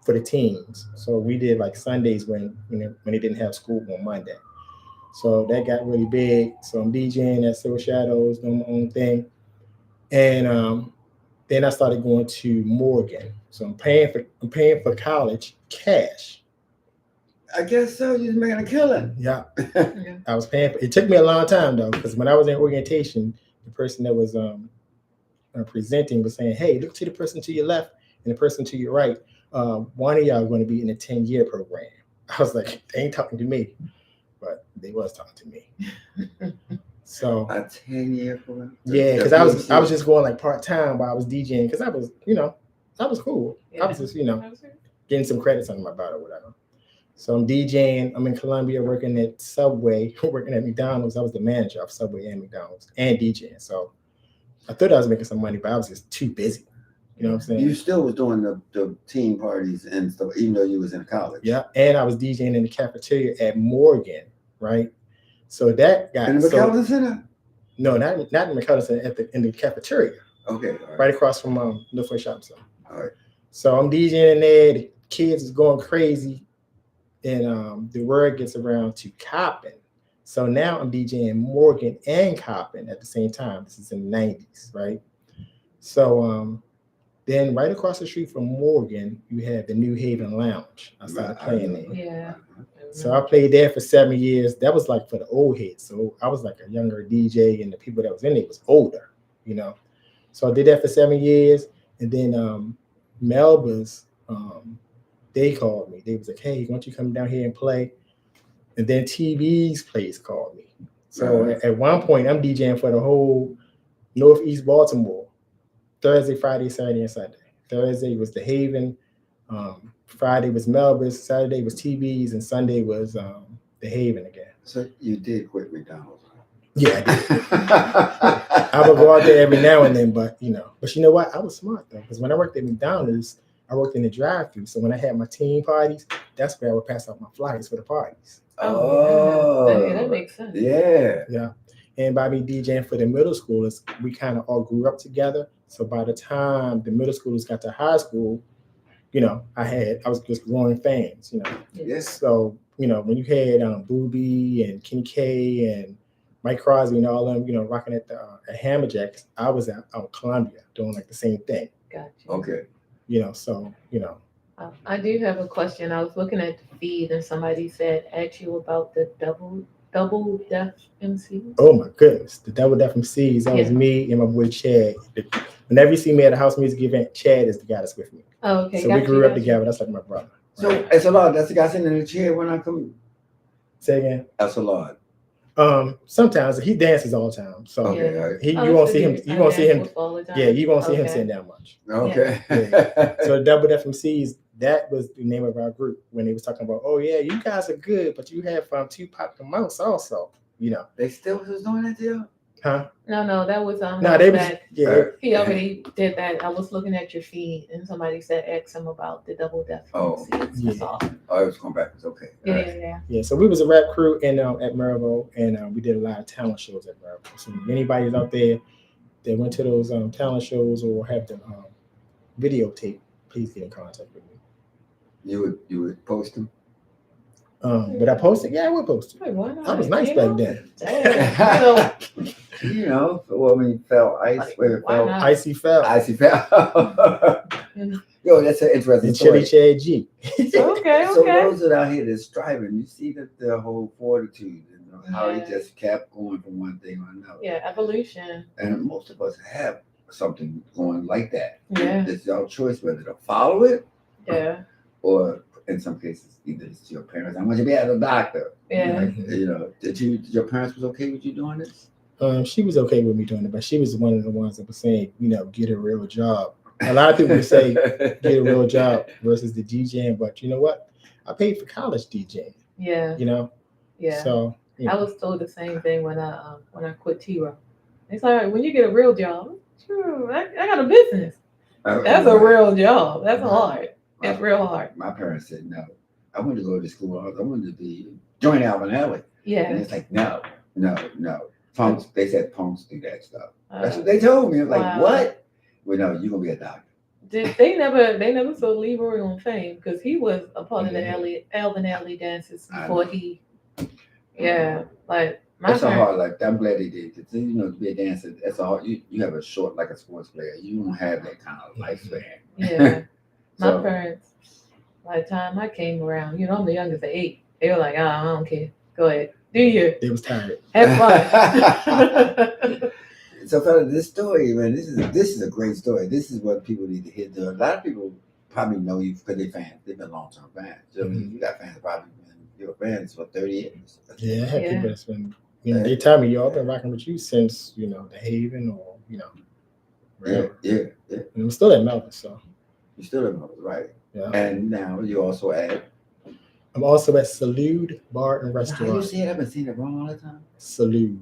for the teens. So we did like Sundays when they didn't have school on Monday. So that got really big. So I'm DJing at Silver Shadows, doing my own thing. And then I started going to Morgan. So I'm paying for college cash. I guess so. You're making a killing. Yeah. I was paying it took me a long time though, because when I was in orientation, the person that was presenting was saying, "Hey, look to the person to your left and the person to your right. One of y'all are going to be in a 10-year program." I was like, "They ain't talking to me," but they was talking to me. So a 10-year program. Yeah, because I was just going like part-time while I was DJing, because I was cool. Yeah. I was just getting some credits under my belt or whatever. So I'm DJing. I'm in Columbia working at Subway, working at McDonald's. I was the manager of Subway and McDonald's and DJing. So I thought I was making some money, but I was just too busy. You know what I'm saying? You still was doing the team parties and stuff, even though you was in college. Yeah, and I was DJing in the cafeteria at Morgan, right? So that got in the McAllen Center. No, not in the McAllen Center. In the cafeteria. Okay, right across from Northwest Shopping Center. All right. So I'm DJing in there. The kids is going crazy, and the word gets around to Coppin. So now I'm DJing Morgan and Coppin at the same time. This is in the 90s, right? So then right across the street from Morgan, you have the New Haven Lounge. I started playing there. Yeah. So I played there for 7 years. That was like for the old heads. So I was like a younger DJ, and the people that was in there was older, So I did that for 7 years. And then Melba's, they called me. They was like, "Hey, why don't you come down here and play?" And then TV's place called me. So at one point, I'm DJing for the whole Northeast Baltimore, Thursday, Friday, Saturday, and Sunday. Thursday was the Haven. Friday was Melba's, Saturday was TV's, and Sunday was the Haven again. So you did quit McDonald's? Yeah, I did. I would go out there every now and then, but you know what? I was smart though, because when I worked at McDonald's, I worked in the drive-thru. So when I had my team parties, that's where I would pass out my flyers for the parties. Oh, that makes sense. Yeah. And by me DJing for the middle schoolers, we kind of all grew up together. So by the time the middle schoolers got to high school, I was just growing fans, Yes. So, when you had Booby and Kenny K and Mike Crosby and all them, rocking at the Hammerjacks, I was out Columbia doing like the same thing. Gotcha. Okay. I do have a question. I was looking at the feed and somebody asked you about the double deaf MCs. Oh my goodness, the Double Deaf MCs. That was me and my boy Chad. Whenever you see me at a house music event, Chad is the guy that's with me. Oh, okay. So we grew up together. That's like my brother. So it's a lot. That's the guy sitting in the chair when I come. Say again. That's a lot. Sometimes he dances all the time. So okay, you won't see him. You won't see him. Yeah, you won't see him sitting down much. Okay. Yeah. So Double Deaf MCs, that was the name of our group when they was talking about, "Oh yeah, you guys are good, but you have Tupac the Mouse also." They still was doing that deal? Huh? No, that was No, they was he already did that. I was looking at your feed and somebody asked him about the double deaf MCs. That's all. Oh, it was going backwards. Okay. Yeah. So we was a rap crew at Mervo, and we did a lot of talent shows at Mervo. So if anybody's out there that went to those talent shows or have the videotape, please get in contact with me. You would post them? Would I post it? Yeah, I would post it. Wait, why not? I was nice back then. You know, well, I mean, fell ice Like, where it why fell. not? Icy fell. Icy fell. Yo, that's an interesting And story. Chili Chad G. Okay, So okay. those that out here that's striving, you see that the whole fortitude, you know, how he Yeah. just kept going from one thing to another. Yeah, evolution. And most of us have something going like that. Yeah. It's your choice whether to follow it Yeah. or, in some cases, either it's your parents. I want you to be as a doctor. Yeah. Like, you know, did your parents was okay with you doing this? She was okay with me doing it, but she was one of the ones that was saying, you know, get a real job. A lot of people would say get a real job versus the DJing, but you know what? I paid for college DJing. Yeah. You know, Yeah. so you I know. was told the same thing when I quit T-Row. It's like when you get a real job, sure, I got a business. That's a real job. That's hard. It's real hard. My parents said no. I wanted to go to school. I wanted to be join Alvin Alley. And Yeah. it's like no. Punks. They said punks do that stuff. That's what Uh, they told me. I was like, wow. what? Well, no, you're gonna be a doctor. they never saw Leroy on Fame because he was a part of the Alvin Alley dances before he. Yeah, like my That's a parents. hard life. I'm glad they did. Cause you know, to be a dancer, that's a hard. You have a short like a sports player. You don't have that kind of lifespan. Yeah, my So- parents. By the time I came around, you know, I'm the youngest of 8. They were like, "Oh, I don't care. Go ahead, do you They was tired. have fun." So, fella, this story, man, this is a great story. This is what people need to hear. A lot of people probably know you because they're fans. They've been long-term fans. So, I mean, you got fans probably been your fans for 30 years. Yeah, I have Yeah. people that's been, you know, they tell me, yo, I've been rocking with you since, you know, the Haven or, you know, wherever. Yeah. And I'm still at Melvin, so You still remember, right? yeah. And now you also add. I'm also at Salud Bar and How you Restaurant. say it? I've been saying it wrong all the time. Salud.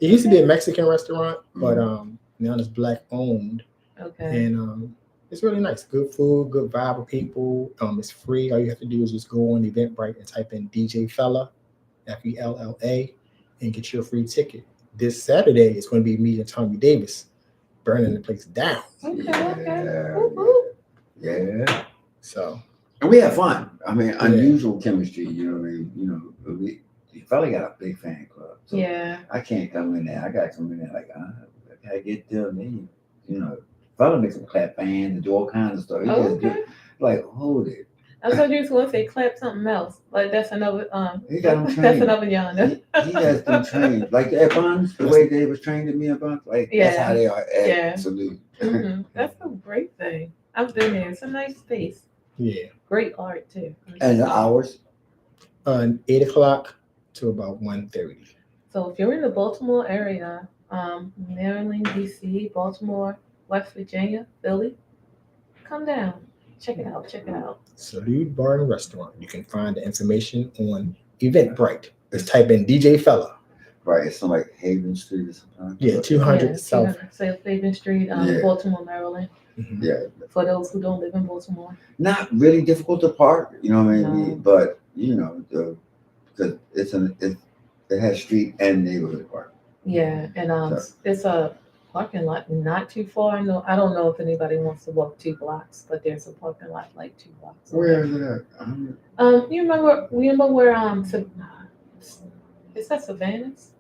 It used to be a Mexican restaurant, but now it's black owned. Okay. And it's really nice. Good food, good vibe of people. It's free. All you have to do is just go on Eventbrite and type in DJ Fella, FELLA, and get your free ticket. This Saturday it's going to be me and Thommy Davis burning the place down. Okay. Yeah. So And we have fun. I mean, unusual chemistry. You know what I mean? You know, we fella got a big fan club. So Yeah. I can't come in there. I gotta come in there like, I gotta get to me. You know, fella makes them clap fans and do all kinds of stuff. He just Okay. like, hold it. I thought you was going to say clap something else. Like that's another He got them That's trained. another yonder. He has them trained. Like at Buns, the way they was trained at me at Buns, like that's Yeah. how they are at Yeah. Salute. That's a great thing. I've been there. It's a nice space. yeah. Great art too. And the hours. 8 o'clock to about 1:30. So if you're in the Baltimore area, Maryland, DC, Baltimore, West Virginia, Philly, come down. Check it out. Salud Bar and Restaurant. You can find the information on Eventbrite. Just type in DJ Fella. Right, it's on like Haven Street or something. Yeah, 200 South. South Haven Street, Yeah. Baltimore, Maryland. Mhm. Yeah. For those who don't live in Baltimore. Not really difficult to park, you know what I mean? No. But you know, because it has street and neighborhood park. Yeah, and it's a parking lot not too far. I don't know if anybody wants to walk 2 blocks, but there's a parking lot like 2 blocks. Where is it at? You remember where is that Savannah's?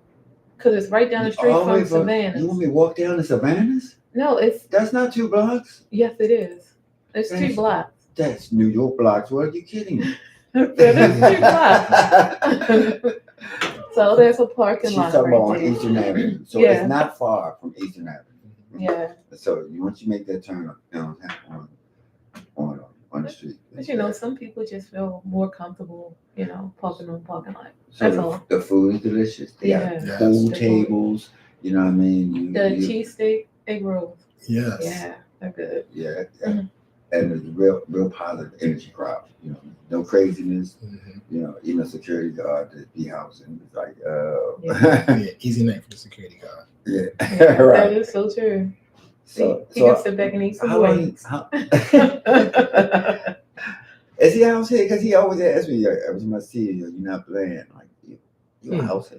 Because it's right down the street All the way from Savannah's. You want me to walk down to Savannah's? No, it's That's not 2 blocks. yes, it is. It's 2 Thanks. blocks. That's New York blocks. What are you kidding me? It's 2 blocks. So there's a parking She's lot talking about on right there. Eastern Avenue. So Yeah. it's not far from Eastern Avenue. Yeah, So once you make that turn on the street. but you know, some people just feel more comfortable, you know, parking on the parking lot. So That's the, all. the food is delicious. They Yeah. got Yes. pool The food. tables. You know what I mean? The cheesesteak, egg rolls. Yes. Yeah, they're good. Yeah. Mhm. And there's a real positive energy crowd. You know, no craziness. Mhm. You know, even a security guard at the house and it's like, Yeah, easy night for the security guard. yeah, Yeah, That right. is so true. So, He can sit back and eat some how long? wings. Is he house head? Because he always asks me every time I see you, you're not playing. Like you a house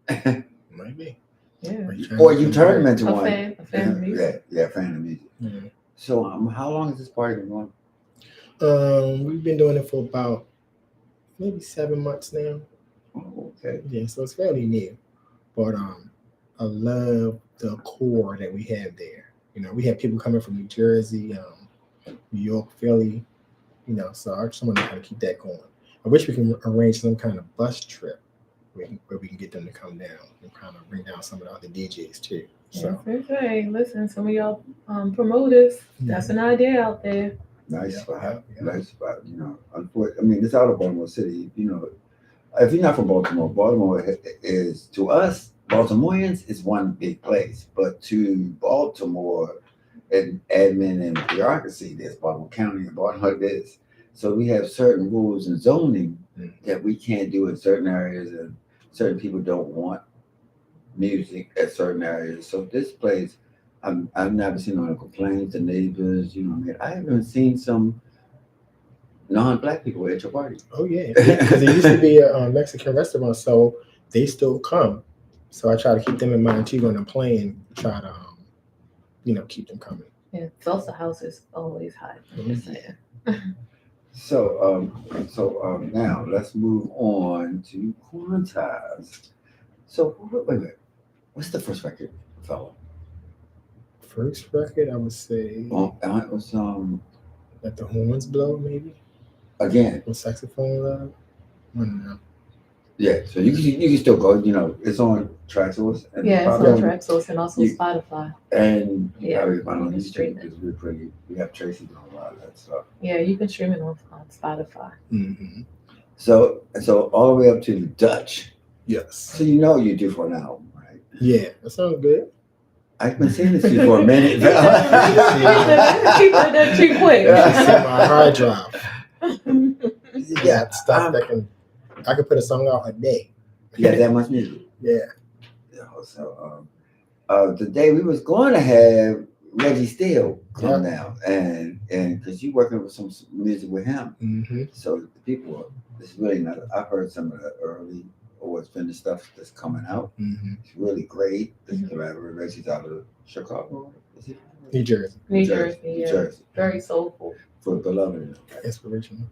head. Maybe. Yeah. Or you turn him into A one. fan of music. Yeah, fan of music. Yeah. So how long has this party been going? We've been doing it for about maybe 7 months now. Oh, okay. Yeah, so it's fairly new. But love the core that we have there. You know, we have people coming from New Jersey, New York, Philly. You know, so I just want to kind of keep that going. I wish we can arrange some kind of bus trip where we can get them to come down and kind of bring down some of the other DJs too. So Okay, listen, some of y'all promoters, that's an idea out there. Nice Yeah, spot. yeah. Nice spot. You know, I mean, it's out of Baltimore City. You know, if you're not from Baltimore, Baltimore is to us Baltimoreans is one big place, but to Baltimore and admin and bureaucracy, there's Baltimore County and Baltimore this. So we have certain rules and zoning that we can't do in certain areas, and certain people don't want music at certain areas. So this place, I've never seen no complaints. The neighbors, you know, what I mean, I haven't seen some non-black people at your party. oh yeah, because it used to be a Mexican restaurant, so they still come. So I try to keep them in mind too when I'm playing. Try to keep them coming. Yeah, salsa house is always hot. I'm just saying. So now let's move on to Quantize. So wait. What's the first record, fellow? First record, I would say It was Let the Horns Blow, maybe. again. With Saxophone Love. I don't know. Yeah, so you can still go. You know, it's on Traxsource. And Yeah, it's probably on Traxsource and also You- Spotify. And Yeah, probably find on you can YouTube. stream it. It's really pretty. We have Tracy doing a lot of that stuff. Yeah, you can stream it on Spotify. Mm-hmm. So all the way up to the Dutch. Yes. So you know you're due for an album, right? Yeah, that sounds good. I've been saying this to you for a minute. Keep that too quick. It's in my hard drive. Yeah, Stuff that I could put a song out a day. yeah, that much music. Yeah. You know, so today we was going to have Reggie Steele come down, and because you working with some music with him, Mm-hmm. so the people, it's really not. I've heard some of the early or what's finished stuff that's coming out. Mm-hmm. It's really great. This Mhm. collaborator Reggie's out of Chicago. Is he? New Jersey. New Jersey, New yeah. Jersey. Very soulful. For Beloved. Inspirational.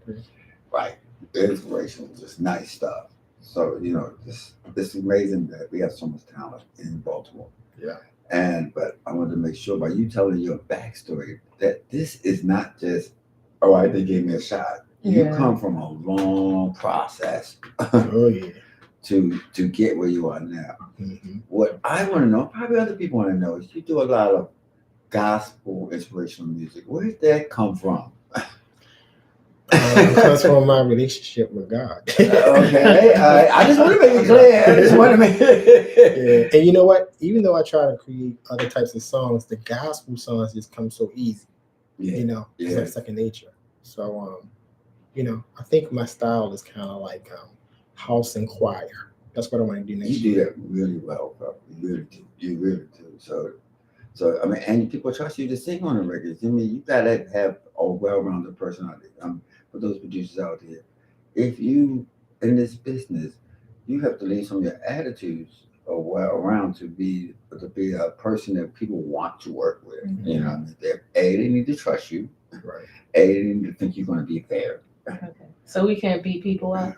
Right. Inspirational, just nice stuff. So, you know, it's amazing that we have so much talent in Baltimore. Yeah. But I wanted to make sure by you telling your backstory that this is not just, all right, they gave me a shot. You Yeah. come from a long process Oh yeah. to get where you are now. Mm-hmm. What I want to know, probably other people want to know, is you do a lot of gospel inspirational music. Where did that come from? It comes from my relationship with God. Okay, I just want to make it clear. I just want to make Yeah. And you know what? Even though I try to create other types of songs, the gospel songs just come so easy. Yeah, You know, it's yeah. like second nature. So, I think my style is kind of like house and choir. That's what I want to do next You do year. that really well, bro. You really do. You really do. So I mean, and people trust you to sing on the records. I mean, you gotta have a well-rounded personality. For those producers out there, if you in this business, you have to leave some of your attitudes around to be a person that people want to work with. Mhm. You know, what I mean, they need to trust you. Right. They need to think you're going to be fair. Okay. So we can't beat people up.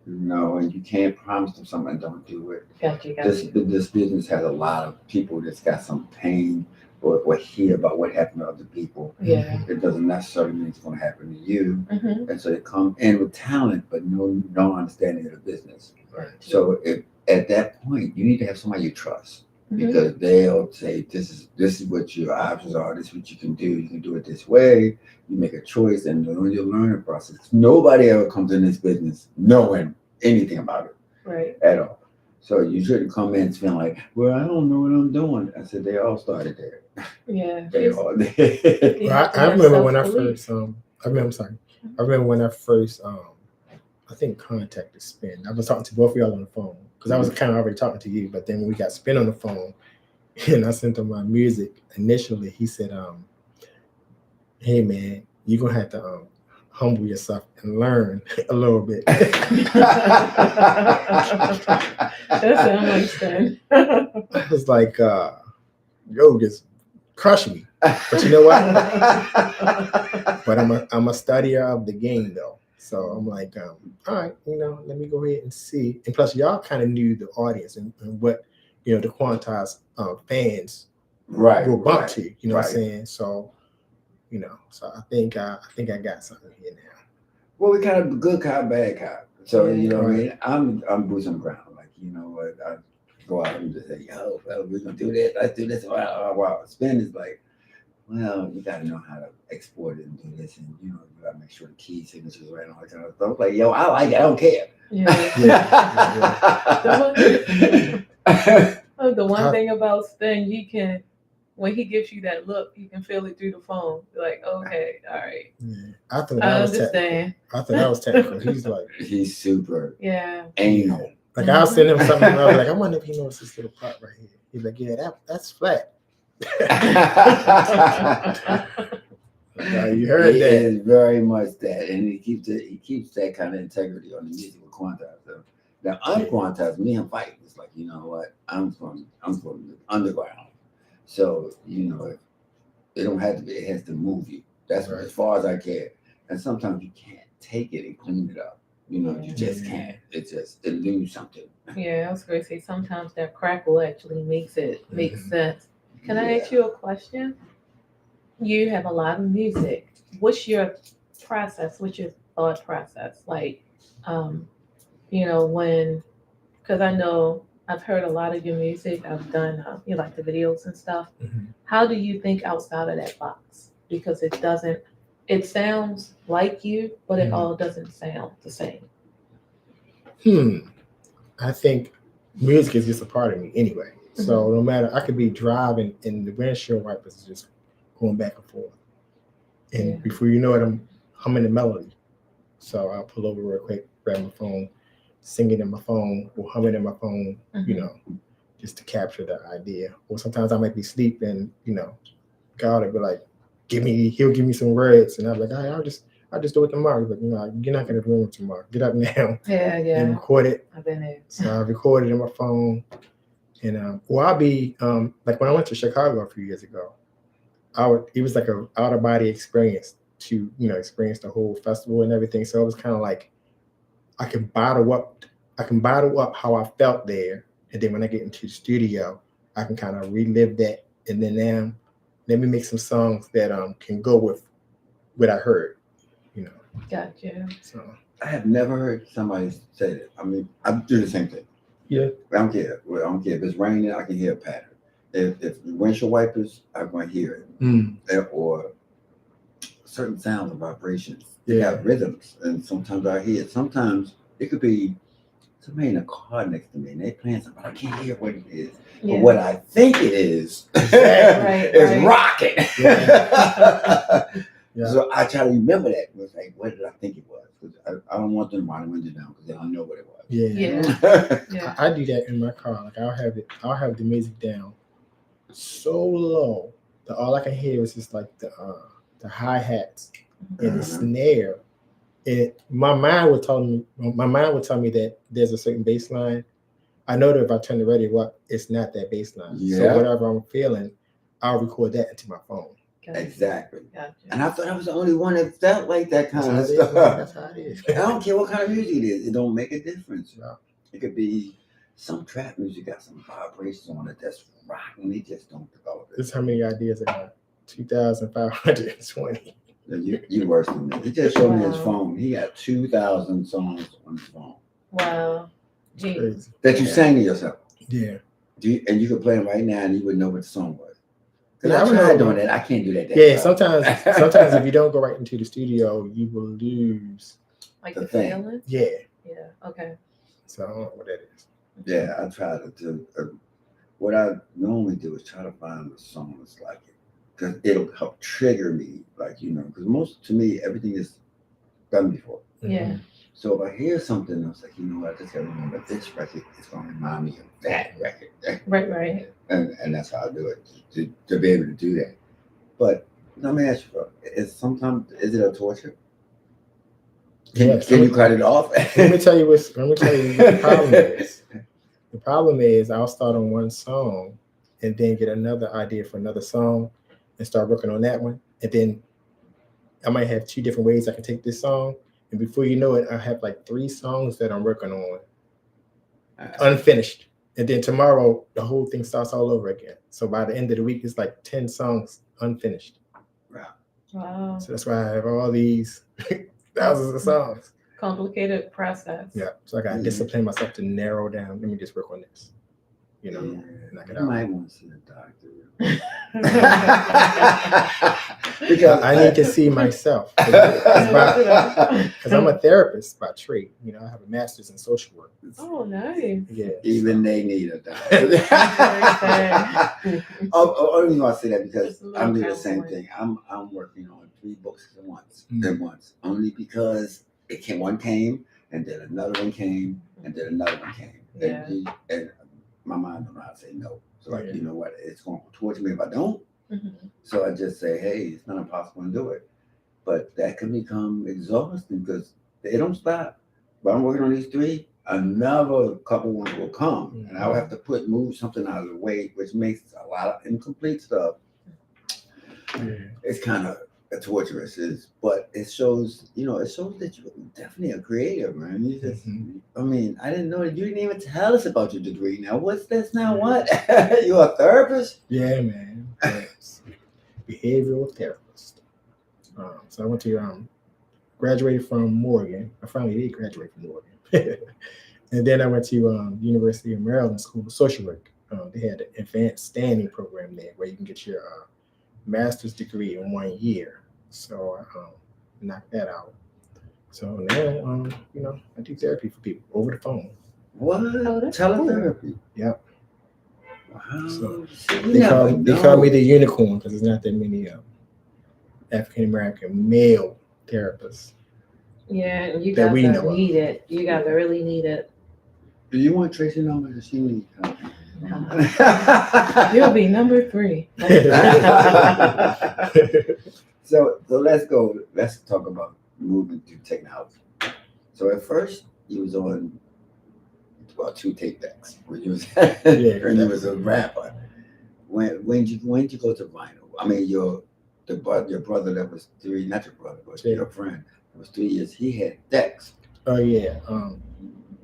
No, and you can't promise them something and don't do it. Gotcha. This business has a lot of people that's got some pain or hear about what happened to other people. Yeah. It doesn't necessarily mean it's going to happen to you. Mm-hmm. And so they come in with talent, but no understanding of the business. Right. So at that point, you need to have somebody you trust, Mm-hmm. because they'll say, this is what your options are. This is what you can do. You can do it this way. You make a choice, and during your learning process, nobody ever comes in this business knowing anything about it Right. at all. So you shouldn't come in feeling like, well, I don't know what I'm doing. I said, they all started there. Yeah. They all did. Well, I remember when I first I remember when I first I think contacted Spin. I was talking to both of y'all on the phone because I was kind of already talking to you, but then when we got Spin on the phone and I sent him my music initially, he said, hey man, you're gonna have to humble yourself and learn a little bit. That sounds like Stan. I was like, yo, just crush me. But you know what? But I'm a studier of the game though. So I'm like, all right, let me go ahead and see. And plus y'all kind of knew the audience and what the Quantize fans Right. will bump right, to. You know what I'm right. saying? So, so I think I got something here now. Well, we kind of good cop, bad cop. So you know what I Right. mean. I'm boots on the ground. Like you know what, I go out and just say, yo, well, we're gonna do this. Let's do this. Wow. Spin is like, well, you got to know how to export it and do this, and you got to make sure the key signatures are right and all that kind of stuff. Like, yo, I like it. I don't care. The one thing about Sting, he can, when he gives you that look, you can feel it through the phone. You're like, okay, all right. Yeah. I thought I that was understand. technical. I thought that was technical. He's like, He's super Yeah. anal. like I'll send him something. I was like, I wonder if he knows this little part right here. He's like, yeah, that's flat. You heard He that. is very much that, and he keeps that kind of integrity on the music with Quantize. So now unquantized, me and fight. It's like, you know what? I'm from the underground, so it don't have to be. It has to move you. That's Right. as far as I care. And sometimes you can't take it and clean it up. You just Yeah. can't. It lose something. Yeah, I was going to say sometimes that crackle actually makes Mhm. sense. Can I ask you a question? You have a lot of music. What's your process? What's your thought process? Like, when, because I know I've heard a lot of your music. I've done, like the videos and stuff. Mhm. How do you think outside of that box? Because it sounds like you, but it all doesn't sound the same. I think music is just a part of me anyway. So no matter, I could be driving and the windshield wipers is just going back and forth. And before you know it, I'm humming the melody. So I'll pull over real quick, grab my phone, sing it in my phone, or hum it in my phone, just to capture the idea. Or sometimes I might be sleeping, God will be like, he'll give me some words, and I'm like, I'll just do it tomorrow. He's like, no, you're not gonna do it tomorrow. Get up now. Yeah. And record it. I've been there. So I recorded in my phone, and I'll be like when I went to Chicago a few years ago, it was like a out of body experience to experience the whole festival and everything. So it was kind of like I can bottle up how I felt there, and then when I get into the studio, I can kind of relive that, and then now let me make some songs that can go with what I heard. Gotcha. So I have never heard somebody say that. I mean, I do the same thing. Yeah. I don't care. Well, I don't care if it's raining. I can hear a pattern. If the windshield wipers, I'm going to hear it. Or certain sounds and vibrations. They got rhythms, and sometimes I hear it. Sometimes it could be somebody in a car next to me, and they playing something. I can't hear what it is, but what I think it is is rocking. So I try to remember that. It was like, what did I think it was? Because I don't want them to run the window down because they don't know what it was. Yeah. I do that in my car. Like I'll have the music down so low that all I can hear is just like the hi-hats and the snare. And my mind would tell me that there's a certain bass line. I know that if I turn the radio up, it's not that bass line. So whatever I'm feeling, I'll record that into my phone. Exactly. Gotcha. And I thought I was the only one that felt like that kind of stuff. That's how it is. I don't care what kind of music it is. It don't make a difference. No. It could be some trap music got some vibrations on it that's rocking. They just don't develop it. This is how many ideas I got. 2,520. You worse than me. He just showed me his phone. He got 2,000 songs on his phone. Wow. Crazy. That you sang to yourself. Yeah. And you could play them right now and you would know what the song was. Because Yeah, I tried doing that. I can't do that. Yeah, sometimes if you don't go right into the studio, you will lose. Like the feeling? Yeah. Yeah. Okay. So I don't know what that is. Yeah, I try to do. What I normally do is try to find a song that's like it. Because it'll help trigger me. Like, because to me, everything is done before. Yeah. So if I hear something, I was like, I just got to remember this record is going to remind me of that record. Right. And that's how I do it, to be able to do that. But let me ask you, is it a torture? Can you cut it off? Let me tell you what the problem is. The problem is I'll start on one song and then get another idea for another song and start working on that one. And then I might have 2 different ways I can take this song. And before you know it, I have like 3 songs that I'm working on unfinished. And then tomorrow, the whole thing starts all over again. So by the end of the week, it's like 10 songs unfinished. Wow. So that's why I have all these thousands of songs. Complicated process. Yeah. So I got to discipline myself to narrow down. Let me just work on this. You know, knock it You out. might want to see a doctor. Because I need to see myself. Because I'm a therapist by trade. You know, I have a master's in social work. Oh, nice. Yeah. Even they need a doctor. Only reason why I say that because I'm doing the same thing. I'm working on 3 books at once. Only because one came, and then another one came, and then another one came. Yeah. And my mind don't know how to say no. So like, you know what? It's going towards me if I don't. So I just say, hey, it's not impossible to do it. But that can become exhausting because they don't stop. But I'm working on these 3. Another couple ones will come, and I'll have to move something out of the way, which makes a lot of incomplete stuff. It's kind of torturous, but it shows, it shows that you're definitely a creative, man. You just, I mean, I didn't know that you didn't even tell us about your degree. Now, what's this now? What? You're a therapist? Yeah, man. Yes. Behavioral therapist. So I went to graduated from Morgan. I finally did graduate from Morgan. And then I went to University of Maryland School of Social Work. They had an advanced standing program there where you can get your master's degree in 1 year. So I knocked that out. So now, I do therapy for people over the phone. What? Teletherapy? Cool. Yep. Wow. So they call me the unicorn because there's not that many African American male therapists. Yeah, you that got we to know need it. You got to really need it. Do you want Tracy number? Does she need? You'll be number 3. So let's go. Let's talk about moving through technology. So at first, you was on 2 tape decks when you was when you was a rapper. When did you go to vinyl? I mean, your brother that was 3, not your brother, but your friend that was 3 years. He had decks. Oh yeah. Are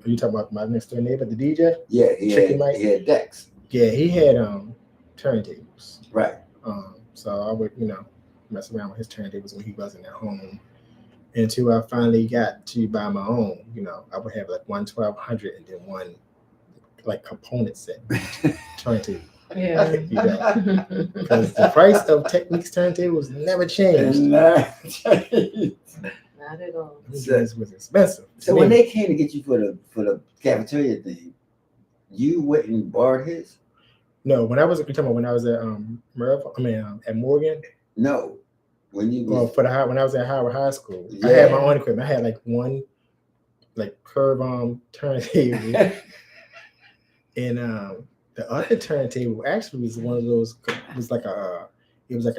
you talking about my next door neighbor, the DJ? Yeah, he had decks. Yeah, he had turntables. Right. So I would, mess around with his turntables when he wasn't at home. Until I finally got to buy my own, I would have like one 1200 and then one like component set turntable. Yeah. Because the price of Technics turntables never changed. Not at all. This was expensive. So when they came to get you for the cafeteria thing, you went and borrowed his? No, when I was at at Morgan. No, when you when I was at Howard High School, I had my own equipment. I had like one curve turntable, and the other turntable actually was one of those. It was like a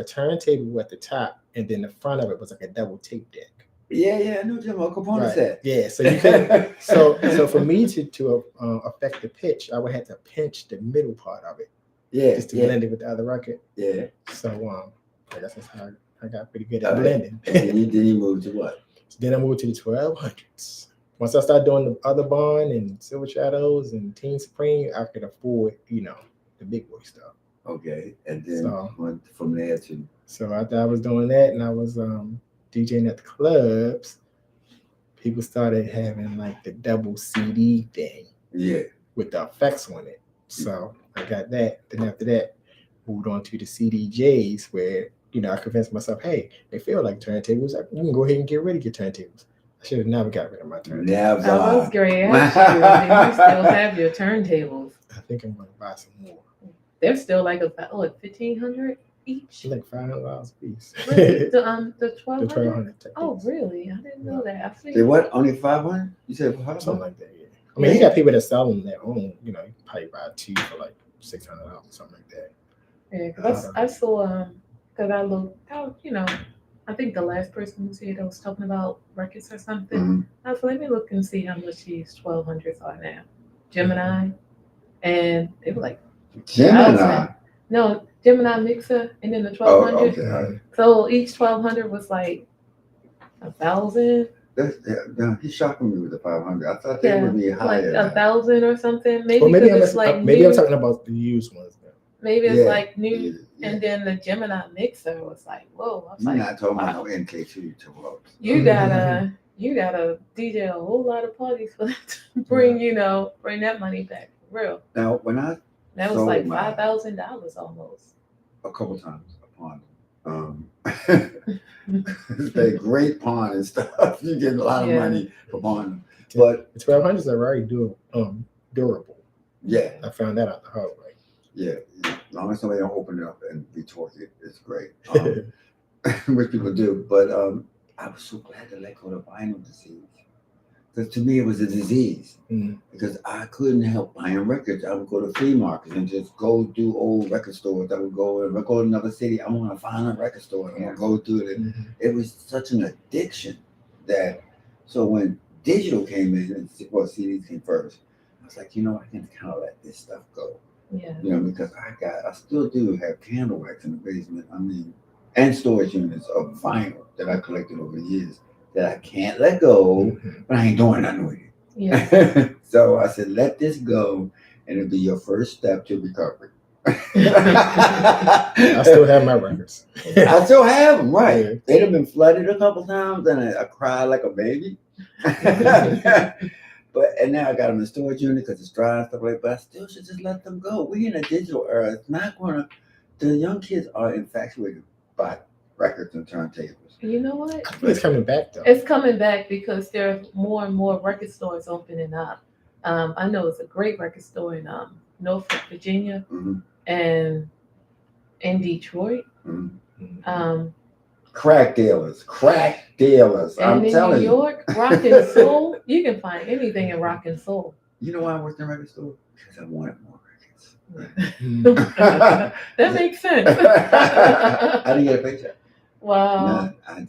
turntable at the top, and then the front of it was like a double tape deck. Yeah, I know you're a component set. Yeah, so you could. so for me to affect the pitch, I would have to pinch the middle part of it. Yeah, just to blend it with the other record. Yeah. So I guess that's how I got pretty good at blending. And then you moved to what? So then I moved to the 1200s. Once I started doing the other Bond and Silver Shadows and Teen Supreme, I could afford, the big boy stuff. Okay, and then went from there to. So after I was doing that, and I was DJing at the clubs, people started having like the double CD thing. Yeah. With the effects on it. So I got that. Then after that, moved on to the CDJs where, I convinced myself, hey, they feel like turntables. You can go ahead and get rid of your turntables. I should have never got rid of my turntables. Never. I was great. You still have your turntables. I think I'm going to buy some more. They're still like $1,500 each. Like $500 a piece. Really? The 1200. The 1200. Oh, really? I didn't know that. They what? Only 500? You said 500? Something like that. Yeah. I mean, you got people that sell them their own. You can probably buy 2 for like $600, something like that. Yeah, because I saw because I looked out. I think the last person was here that was talking about records or something. Mm-hmm. I was let me look and see how much these 1200s are now. Gemini, and they were like Gemini. No, Gemini mixer, and then the 1200. Oh, okay. So each 1200 was like 1,000. He's shocking me with the 500. I thought they would be like higher. 1,000 or something. Maybe Or maybe because it's like maybe new. I'm talking about the used ones. Then. Maybe it's like new. Yeah. And then the Gemini mixer was like, whoa. I was You're like, not talking wow. about no NK2 Toros. You gotta DJ a whole lot of parties for that to bring bring that money back for real. Now, when I That was sold like mine $5,000 almost. a couple times upon they great pawn and stuff. You get a lot of money for pawn, but the 1200s are very durable. Yeah, I found that out the hard way. Yeah, as long as somebody don't open it up and retort it, it's great. Which people do, but I was so glad to let go of the vinyl disease. Because to me, it was a disease. Because I couldn't help buying records. I would go to flea markets and just go do old record stores. I would go, if I go to another city, I want to find a record store. I want to go through it. It was such an addiction that, so when digital came in, and CDs came first, I was like, I can kind of let this stuff go. Yeah. Because I still do have candle wax in the basement. I mean, and storage units of vinyl that I collected over the years that I can't let go, but I ain't doing nothing with it. Yeah. So I said, let this go, and it'll be your first step to recovery. I still have my records. I still have them, right? Yeah. They'd have been flooded a couple times, and I cried like a baby. And now I got them in the storage unit because it's dry and stuff like that. But I still should just let them go. We're in a digital era. It's not gonna. The young kids are infatuated by records and turntables. You know what? I think it's coming back though. It's coming back because there are more and more record stores opening up. I know it's a great record store in Norfolk, Virginia, and in Detroit. Crack dealers. And I'm in telling New York, rock and soul. You can find anything in rock and soul. You know why I worked in a record store? Because I wanted more records. That makes sense. I didn't get a paycheck. Wow. No,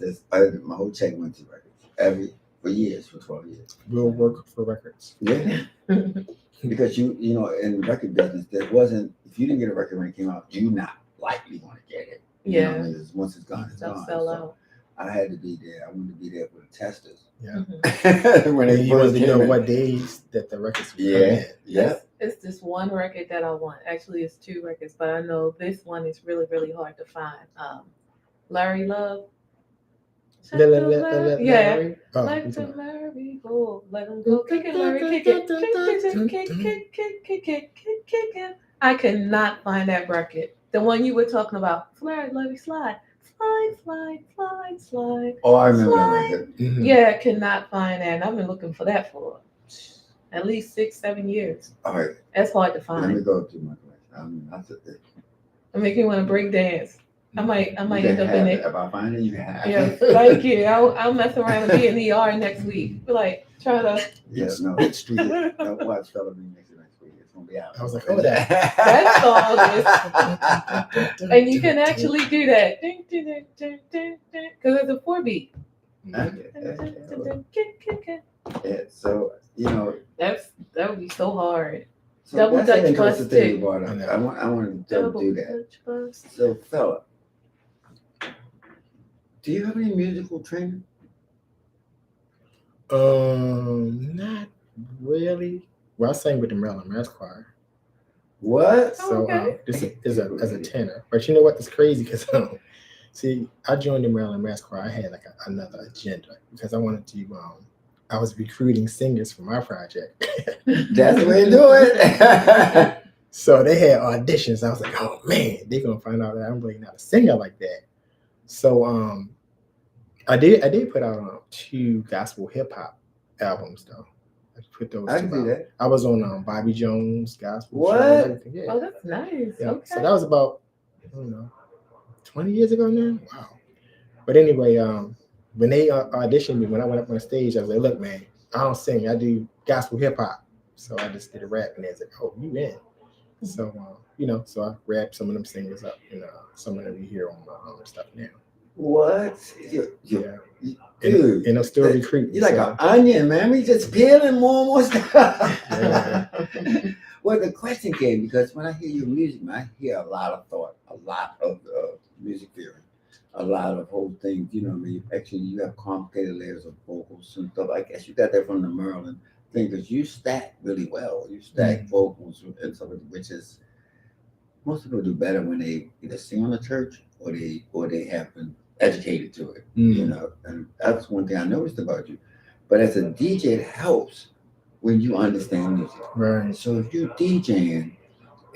my whole check went to records for years, for 12 years. We'll work for records. Yeah. Because in the record business, there wasn't, if you didn't get a record when it came out, you not likely going to get it. Yeah. Once it's gone, it's gone. Sell out. I had to be there. I wanted to be there for the testers. Yeah. When they you first wanted to know what days that the records would come in. Yeah. It's this one record that I want. Actually, it's two records, but I know this one is really, really hard to find. Larry Love. Yeah. Like the Larry go. Let him go. Kick it, Larry. Kick it. Kick. I could not find that record. The one you were talking about. Slide, let me slide. Slide. Oh, I remember that record. Yeah, I could not find that. And I've been looking for that for at least 6-7 years. All right. That's hard to find. Let me go through my collection. I make you want to break dance. I might end up in it. If I find it, you can have it. it. Thank you. I'll mess around and be in the ER next week. Like, try to. Yes, no. Watch Fella Remix it next week. It's going to be out. I was like, oh, that. That's all this. And you can actually do that. Because it's a 4-beat. Yeah, so, that would be so hard. So Double that's an Dutch interesting bus thing too. you brought up. I want to do that. Dutch bus. So, Fella, do you have any musical training? Not really. Well, I sang with the Maryland Mass Choir. What? So Okay. this is as a tenor. But you know what? It's crazy because see, I joined the Maryland Mass Choir. I had like another agenda because I wanted to. I was recruiting singers for my project. That's the way to do it. So they had auditions. I was like, oh man, they're gonna find out that I'm really not a singer like that. So I did put out 2 gospel hip hop albums though. I put those. I can do that. I was on Bobby Jones gospel. What? Show and everything. Yeah. Oh, that's nice. Yeah. Okay. So that was about 20 years ago now. Wow. But anyway, when they auditioned me, when I went up on stage, I was like, look, man, I don't sing. I do gospel hip hop. So I just did a rap, and they was like, oh, you in? So, so I rapped some of them singers up, and some of them you hear on my stuff now. What? Yeah. Dude. And I'm still recruiting. You're like an onion, man. We just peeling more and more stuff. Yeah. Well, the question came because when I hear your music, man, I hear a lot of thought, a lot of music theory. a lot of whole things. You know, what I mean, actually, you have complicated layers of vocals and stuff. I guess you got that from the Maryland thing because you stack really well. You stack vocals and stuff, which is most people do better when they either sing on the church or they have been educated to it. You know, and that's one thing I noticed about you. But as a DJ, it helps when you understand music. Right. So if you're DJing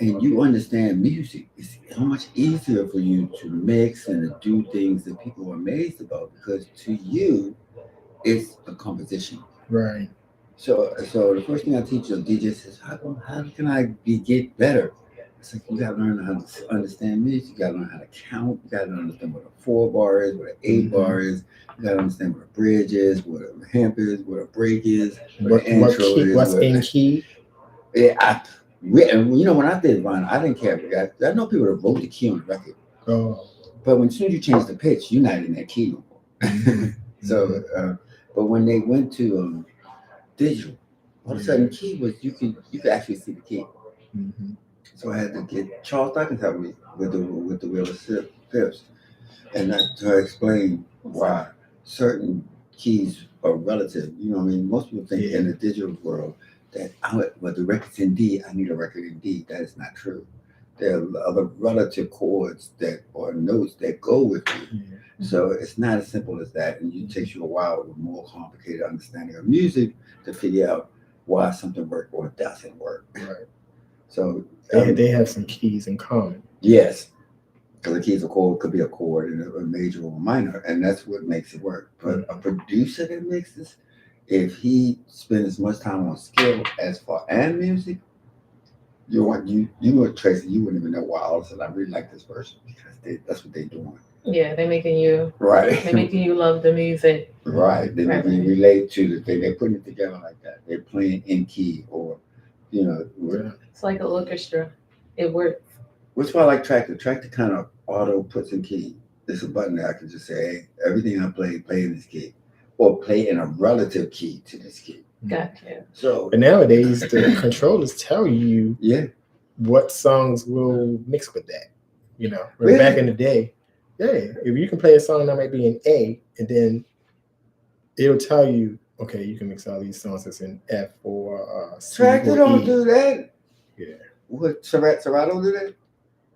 and you understand music, it's so much easier for you to mix and to do things that people are amazed about because to you, it's a composition. Right. So the first thing I teach a DJ says, how can I get better? It's like you gotta learn how to understand music, you gotta learn how to count, you gotta understand what a 4-bar is, what an 8-bar is, you gotta understand what a bridge is, what a amp is, what a break is, what an intro is. What's in key? Yeah, you know, when I did vinyl, I didn't care. I know people that wrote the key on the record. Oh. But as soon as you change the pitch, you're not in that key no more. So, but when they went to digital, all of a sudden, key was you could actually see the key. So I had to get Charles Duncan help me with the wheel of fifths, and to explain why certain keys are relative. You know, what I mean, most people think in the digital world that the record's in D, I need a record in D. That is not true. There are other relative chords or notes that go with you. So it's not as simple as that, and it takes you a while with more complicated understanding of music to figure out why something works or doesn't work. Right. So they have some keys in common. Yes, because the keys of chord could be a chord and a major or a minor, and that's what makes it work. But a producer that mixes, if he spends as much time on skill as far and music, you know, Tracy, you wouldn't even know why all of a sudden I really like this person because that's what they're doing. Yeah, they're making you right. They're making you love the music. Right. They're making you relate to the thing. They're putting it together like that. They're playing in key or, you know. It's like an orchestra. It works. Which why I like Tractor. Tractor kind of auto puts in key. There's a button that I can just say, hey, everything I play in this key. Or play in a relative key to this key. Gotcha. So, but nowadays the controllers tell you what songs will mix with that. You know, really? Back in the day, if you can play a song that might be in A, and then it'll tell you, okay, you can mix all these songs that's in F or C. Tractor don't E. do that. Yeah. What Serato do that?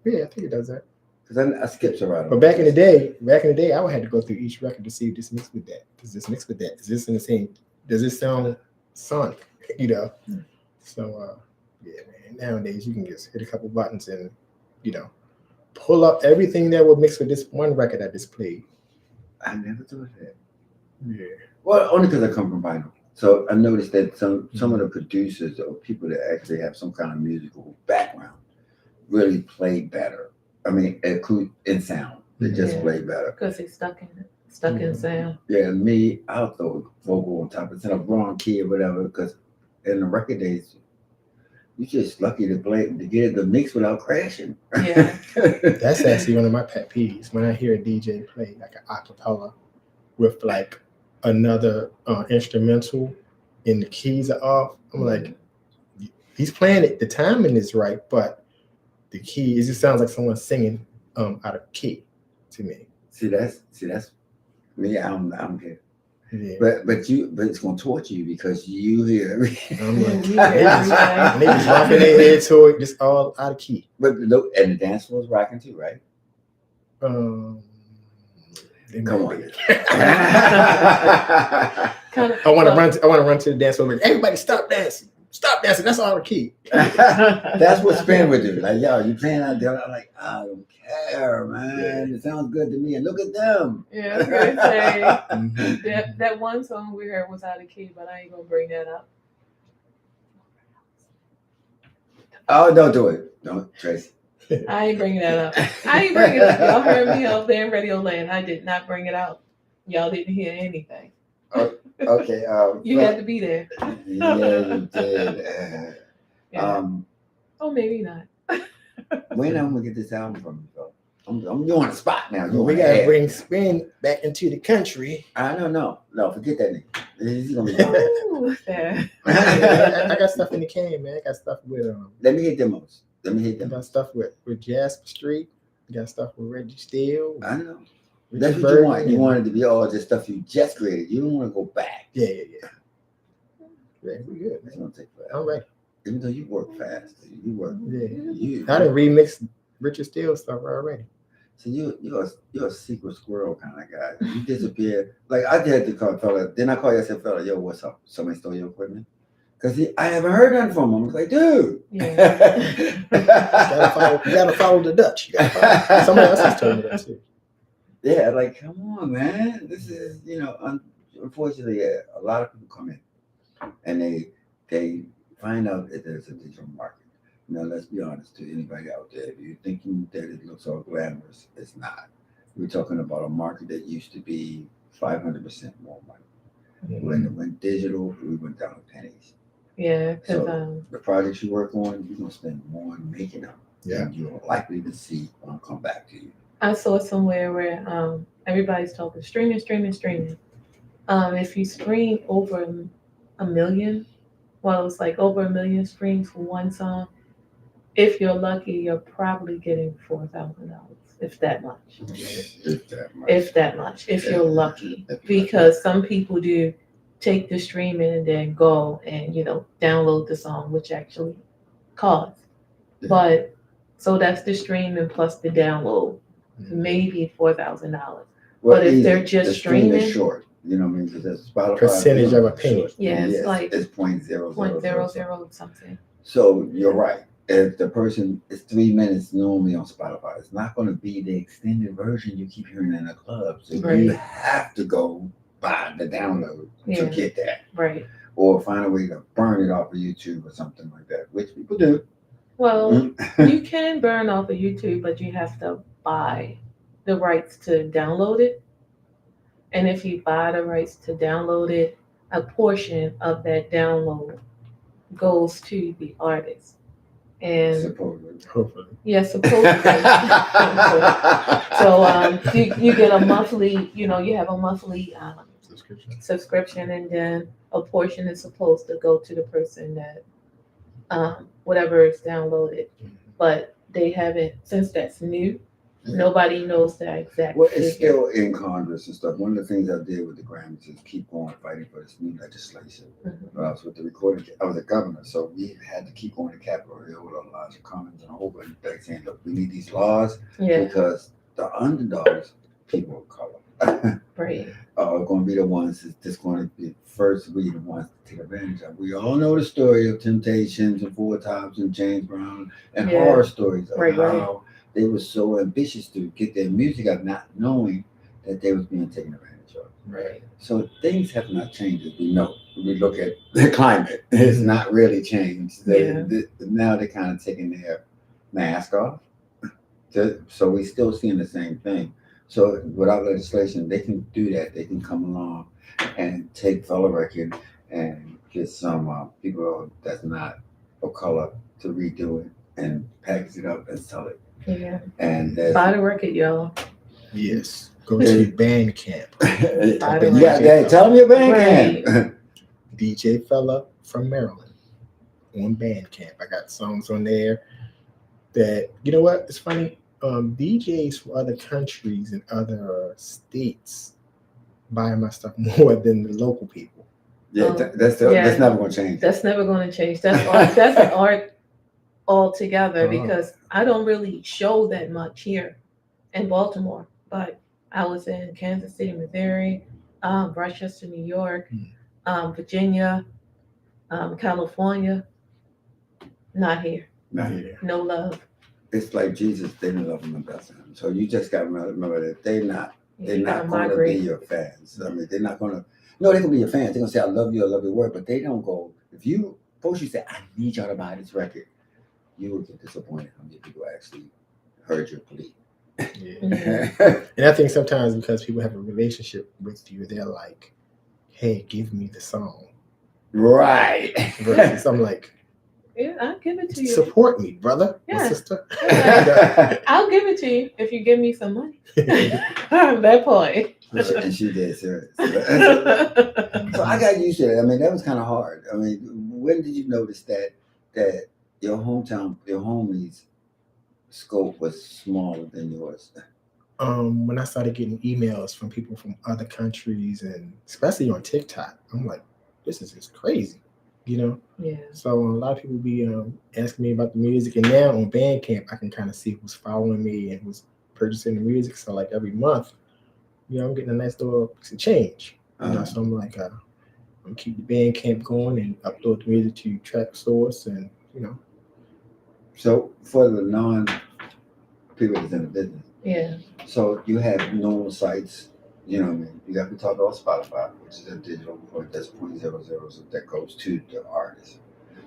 Yeah, I think it does that. Because I skipped Serato. But back in the day, I would have to go through each record to see if this mixed with that. Does this mix with that? Is this in the same? Does this sound sonic? You know. So yeah, man. Nowadays you can just hit a couple buttons and pull up everything that would mix with this one record I just played. I never thought that. Yeah. Well, only because I come from vinyl. So I noticed that some of the producers or people that actually have some kind of musical background really play better. I mean, in sound, they just play better. Because he's stuck in sound. Yeah, me, I'll throw a vocal on top. It's in a wrong key or whatever. Because in the record days, you're just lucky to get the mix without crashing. Yeah, that's actually one of my pet peeves when I hear a DJ play like an acapella with like another instrumental and the keys are off. I'm like, he's playing it. The timing is right, but the key, it just sounds like someone singing out of key to me. See, that's me. I'm good. Yeah. But it's gonna torture you because you hear everything. I'm like, they just rocking their head to it, just all out of key. But and the dance floor is rocking too, right? Come on. I want to run to the dance floor. Like, everybody, stop dancing. Stop dancing. That's all the key. That's what Spin would do. Like, yo, you playing out there? I'm like, I don't care, man. It sounds good to me. And look at them. Yeah, I was gonna say that one song we heard was out of key, but I ain't gonna bring that up. Oh, don't do it. Don't, Tracy. I ain't bringing that up. I ain't bringing it up. Y'all heard me out there in Radio Land. I did not bring it out. Y'all didn't hear anything. Okay. You had to be there. Yeah, you did. Oh, maybe not. When I'm gonna get this album from you, though? I'm you on the spot now. We gotta bring Spin back into the country. I don't know. No, forget that nigga. He's gonna be Ooh, fair. I got stuff in the can, man. I got stuff with Let me hit demos. I got stuff with Jasper Street. I got stuff with Reggie Steele. I know. That's what you want. You want it to be all this stuff you just created. You don't want to go back. Yeah. We good. It's gonna take forever. All right. Even though you work fast, you work. Yeah. I done remixed Richard Steele stuff already. So you're a secret squirrel kind of guy. You disappear. Like I did to call fella. Then I call you. I said, fella, yo, what's up? Somebody stole your equipment? Because I haven't heard nothing from him. I was like, dude. Yeah. You gotta follow the Dutch. Somebody else has told me that too. Yeah, like come on, man. This is unfortunately, a lot of people come in and they find out that there's a digital market. Now, let's be honest to anybody out there. If you're thinking that it looks all glamorous, it's not. We're talking about a market that used to be 500% more money. When it went digital, we went down to pennies. Yeah, because So the projects you work on, you're going to spend more on making them. Yeah. And you're likely to see one come back to you. I saw somewhere where everybody's talking streaming. If you stream over a million, well, it's like over 1 million streams for one song. If you're lucky, you're probably getting $4,000, if that much. If that much, if you're lucky, because some people do take the streaming and then go and download the song, which actually costs. Yeah. But so that's the streaming plus the download, maybe $4,000. Well, but if they're just the stream streaming, is short. You know what I mean? Because Spotify percentage of a penny. Yeah, it's like it's 0.00 something. So you're right. If the person is 3 minutes normally on Spotify, it's not going to be the extended version you keep hearing in the club. So you have to go buy the download to get that. Right. Or find a way to burn it off of YouTube or something like that, which people do. Well, you can burn off of YouTube, but you have to buy the rights to download it. And if you buy the rights to download it, a portion of that download goes to the artist. And hopefully. Yeah, supposedly. So you get a monthly, you have a monthly subscription, and then a portion is supposed to go to the person that whatever is downloaded. But they haven't, since that's new, nobody knows that exact Well, it's figure. still in Congress and stuff. One of the things I did with the Grammys is keep going fighting for this new legislation. I was with the recording. I was a governor, so we had to keep going to Capitol Hill with Elijah Cummings and a whole bunch of things saying, look, we need these laws because the underdogs, people of color, are going to be the ones that's going to be first to be the ones to take advantage of. We all know the story of Temptations and Four Tops and James Brown and horror stories of how they were so ambitious to get their music out, not knowing that they was being taken advantage of. Right. So things have not changed as we know. When we look at the climate, it's not really changed. Now they're kind of taking their mask off. So we're still seeing the same thing. So without legislation, they can do that. They can come along and take Fellow Record and get some people that's not of color to redo it and package it up and sell it. Yeah. And buy the record, y'all. Yes. Go to Bandcamp. Tell them your Bandcamp. DJ Fella from Maryland on Bandcamp. I got songs on there that, you know what? It's funny. DJs from other countries and other states buy my stuff more than the local people. That's never going to change. That's never going to change. That's art. That's an art altogether because I don't really show that much here in Baltimore, but I was in Kansas City, Missouri, Rochester, New York, Virginia, California. Not here. No love. It's like Jesus didn't love them the best of them. So you just got to remember that they're not going to be your fans. I mean, they're not going to. No, they can be your fans. They're going to say, I love you, I love your work, but they don't go. If you say, I need y'all to buy this record, you will get disappointed how many people actually heard your plea. And I think sometimes because people have a relationship with you, they're like, hey, give me the song. Right. Versus I'm like, yeah, I'll give it to you. Support me, brother. My sister. I'll give it to you if you give me some money. That point. And she did, serious. So I got used to that. I mean, that was kind of hard. I mean, when did you notice that your hometown, your homies' scope was smaller than yours? When I started getting emails from people from other countries, and especially on TikTok, I'm like, this is just crazy, you know. Yeah. So a lot of people be asking me about the music, and now on Bandcamp, I can kind of see who's following me and who's purchasing the music. So like every month, I'm getting a nice little piece of change. So I'm like, I'm keep the Bandcamp going and upload the music to Track Source, and So for the people that's in the business, Yeah. so you have known sites, you know what I mean? You got to talk about Spotify, which is a digital point that's 0.00 that goes to the artist.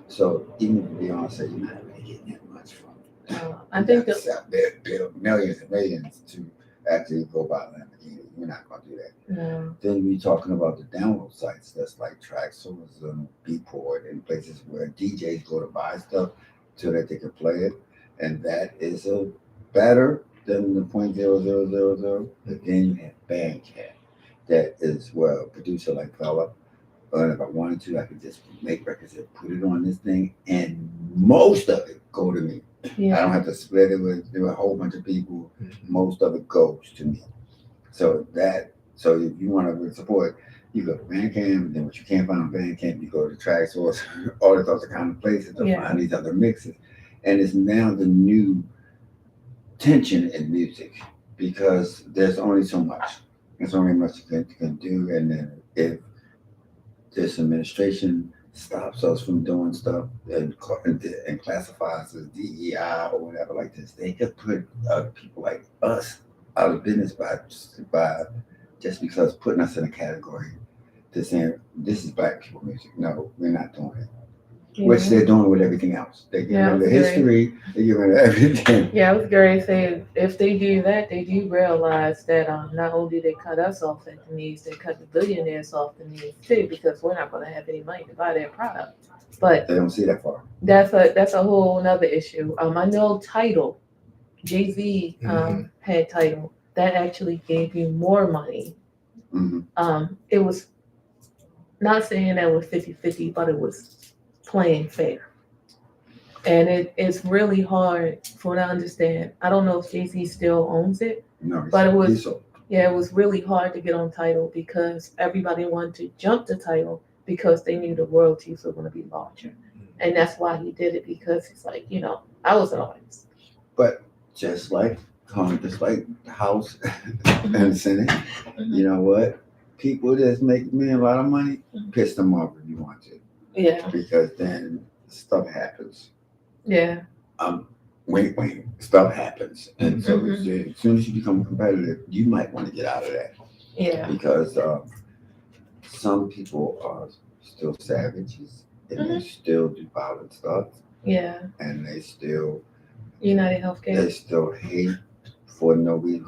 So even if Beyonce, you're not really getting that much from it. I think that bill millions and millions to actually go buy Lamborghini. You're not gonna do that. No. Then we're talking about the download sites that's like Traxsource and Beatport and places where DJs go to buy stuff so that they can play it, and that is a better than the 0.0000. But then you have Bandcamp, that is where a producer like Fella, or if I wanted to, I could just make records and put it on this thing, and most of it go to me. I don't have to split it with a whole bunch of people. Most of it goes to me. So if you want to support, you go to Bandcamp. Then what you can't find on Bandcamp, you go to Traxsource, all these other kind of places to find these other mixes. And it's now the new tension in music because there's only so much. There's only much you can do, and then if this administration stops us from doing stuff and classifies as DEI or whatever like this, they could put people like us out of business by just because putting us in a category to saying this is black people music. No, we're not doing it. Which they're doing with everything else. They get rid of the history, they get rid of everything. Yeah, I was going to say, if they do that, they do realize that not only do they cut us off at the knees, they cut the billionaires off the knees too, because we're not going to have any money to buy their product. But they don't see that far. That's a whole nother issue. I know Tidal, Jay-Z had Tidal. That actually gave you more money. It was not saying that was 50-50, but it was playing fair. And it's really hard for to understand. I don't know if Jay-Z still owns it. No, but it was really hard to get on Tidal because everybody wanted to jump to Tidal because they knew the royalties were going to be larger. And that's why he did it, because it's like, I was an artist. But just like the House and Senate, you know what? People that make me a lot of money, piss them off if you want to. Yeah. Because then stuff happens. Yeah. Wait, stuff happens. And so as soon as you become competitive, you might want to get out of that. Yeah. Because some people are still savages and they still do violent stuff. Yeah. And they still United Healthcare. They still hate for no reason.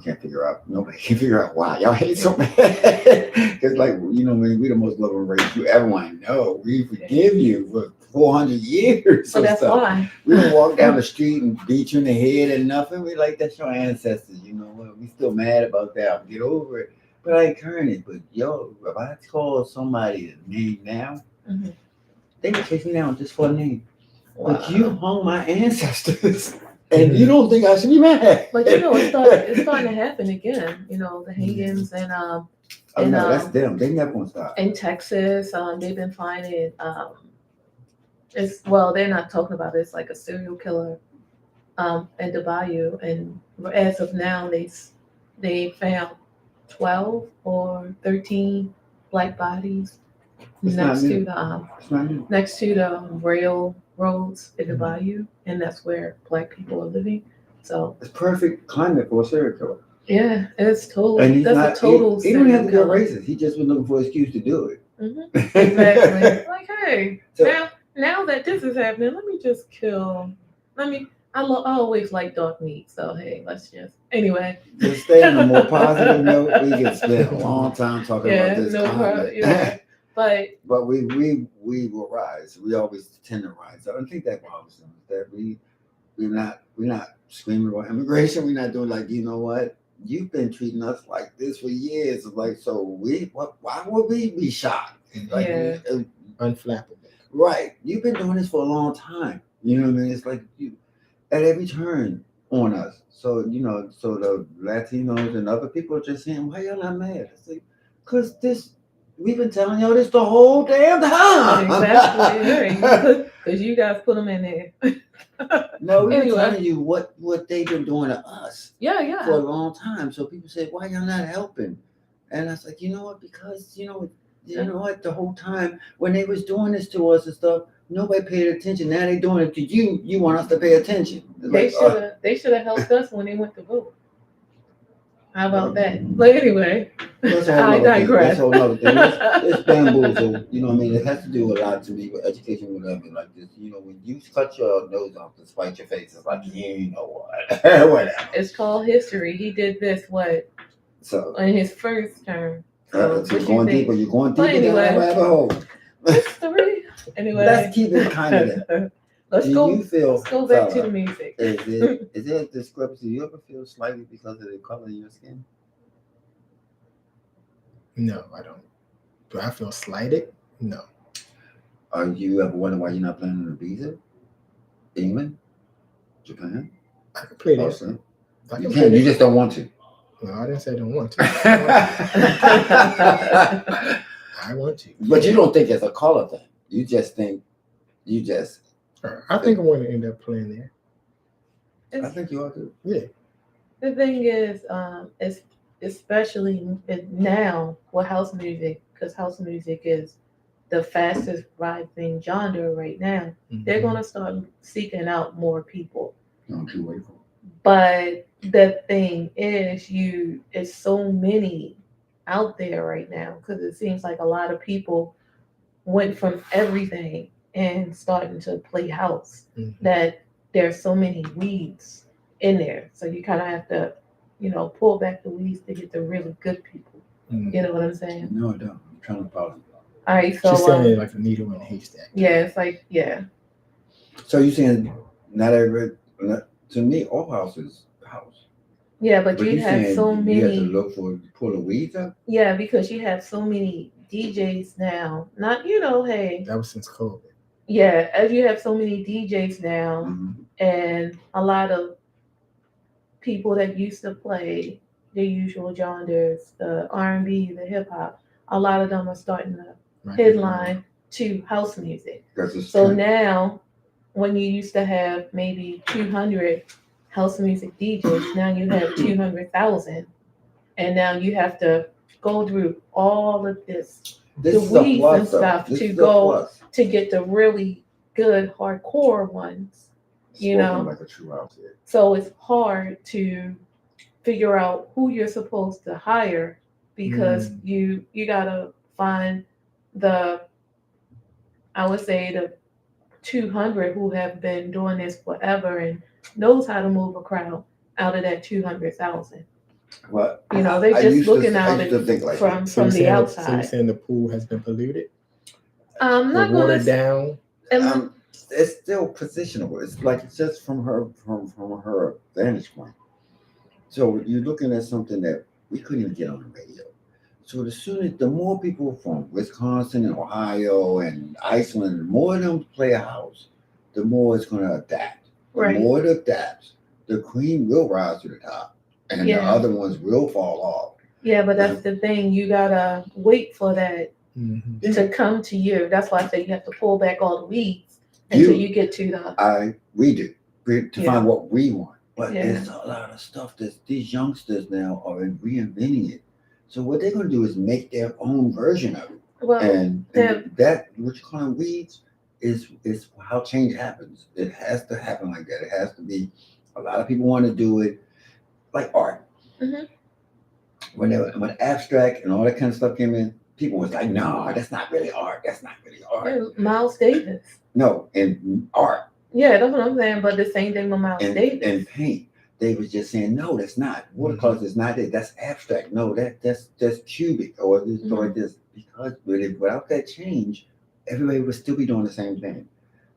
Nobody can figure out why y'all hate so bad. Because we the most loving race you ever want to know. We forgive you for 400 years. So that's why we don't walk down the street and beat you in the head and nothing. We like, that's your ancestors. You know what? We still mad about that. Get over it. But I ain't current it. But if I call somebody a name now, they can chase me down just for a name. Wow. But you hung my ancestors. And you don't think I should be mad? But it's starting to happen again. The hangings and no, that's them. They never gonna stop. In Texas, they've been finding they're not talking about it. It's like a serial killer in the bayou, and as of now, they found 12 or 13 black bodies next to the railroads in the bayou, and that's where black people are living. So it's perfect climate for a serial killer. Yeah, it's total. And that's a total. He don't have to be racist. He just was looking for an excuse to do it. Exactly. Like, hey, now that this is happening, let me just kill. I always like dark meat, so hey, let's just anyway. To stay on a more positive note, we can spend a long time talking about this. But we will rise. We always tend to rise. I don't think that bothers them. That we're not screaming about immigration. We're not doing like, you know what? You've been treating us like this for years. Like, so why would we be shocked? Like, unflappable. Right. You've been doing this for a long time. You know what I mean? It's like you at every turn, on us. So so the Latinos and other people are just saying, "Why y'all not mad?" I say, "Cause we've been telling y'all this the whole damn time." Exactly, because you guys put them in there. No, we've been Anyway. telling you what they've been doing to us Yeah. for a long time. So people say, "Why y'all not helping?" And I was like, you know what? Because you know what? The whole time when they was doing this to us and stuff, nobody paid attention. Now they doing it to you. You want us to pay attention? It's They should have helped us when they went to vote. How about that? But anyway, that's a I whole other thing. digress. That's a whole other thing. It's bamboozle. You know what I mean? It has to do a lot to me with education, whatever. Like this, when you cut your nose off to spite your face, it's like you know what, whatever. It's called history. He did this So in his first term. So you're going deeper. You're going But deeper down that anyway. rabbit hole. History. Anyway, Let's keep it kind of there. Let's Do go. you feel, Let's go back to fella, the music. Is there a discrepancy? Do you ever feel slightly because of the color of your skin? No, I don't. Do I feel slighted? No. Are you ever wonder why you're not playing in Ibiza, England, Japan? I can play this. Awesome. I You can can. play You this. just don't want to. No, I didn't say I don't want to. I want to. But you don't think it's a color thing. You just think. I think I want to end up playing there. I think you ought to. Yeah. The thing is, it's especially now with house music, because house music is the fastest rising genre right now. They're gonna start seeking out more people. Don't you wait for it. But the thing is, it's so many out there right now because it seems like a lot of people went from everything and starting to play house that there's so many weeds in there. So you kind of have to, pull back the weeds to get the really good people. You know what I'm saying? No, I don't. I'm trying to follow you. All right, so She's saying like a needle in a haystack. yeah, it's like So you saying not every? To me, all house is house. Yeah, but you have saying so you have to many. look for pull the weeds up. Yeah, because you have so many DJs now. Not hey. That was since COVID. Yeah, as you have so many DJs now, Mm-hmm. and a lot of people that used to play the usual genres, the R&B, the hip hop, a lot of them are starting to headline to house music. So now, when you used to have maybe 200 house music DJs, now you have 200,000, and now you have to go through all of this, the weeds and stuff to get the really good hardcore ones. Like a true house. So it's hard to figure out who you're supposed to hire because you gotta find I would say the 200 who have been doing this forever and knows how to move a crowd out of that 200,000. What? They're just looking at it like from the So outside. you're saying the pool has been polluted? Not watered down? It's still positional. It's like it's just from her vantage point. So you're looking at something that we couldn't even get on the radio. So the more people from Wisconsin and Ohio and Iceland, the more of them play a house, the more it's going to adapt. The more it adapts, the queen will rise to the top, and the other ones will fall off. Yeah, but that's the thing. You gotta wait for that to come to you. That's why I say you have to pull back all the weeds until you get to the. We do to find what we want. But there's a lot of stuff that these youngsters now are reinventing it. So what they're going to do is make their own version of it. Well, and that, what you call weeds, is how change happens. It has to happen like that. It has to be. A lot of people want to do it like art. Mm-hmm. When abstract and all that kind of stuff came in, people was like, "No, that's not really art. That's not really art." Yeah, Miles Davis. No, and art. Yeah, that's what I'm saying. But the same thing with Miles Davis. And paint. They was just saying, no, that's not. Watercolors is not it. That's abstract. No, that's cubic or this or this. Because without that change, everybody would still be doing the same thing.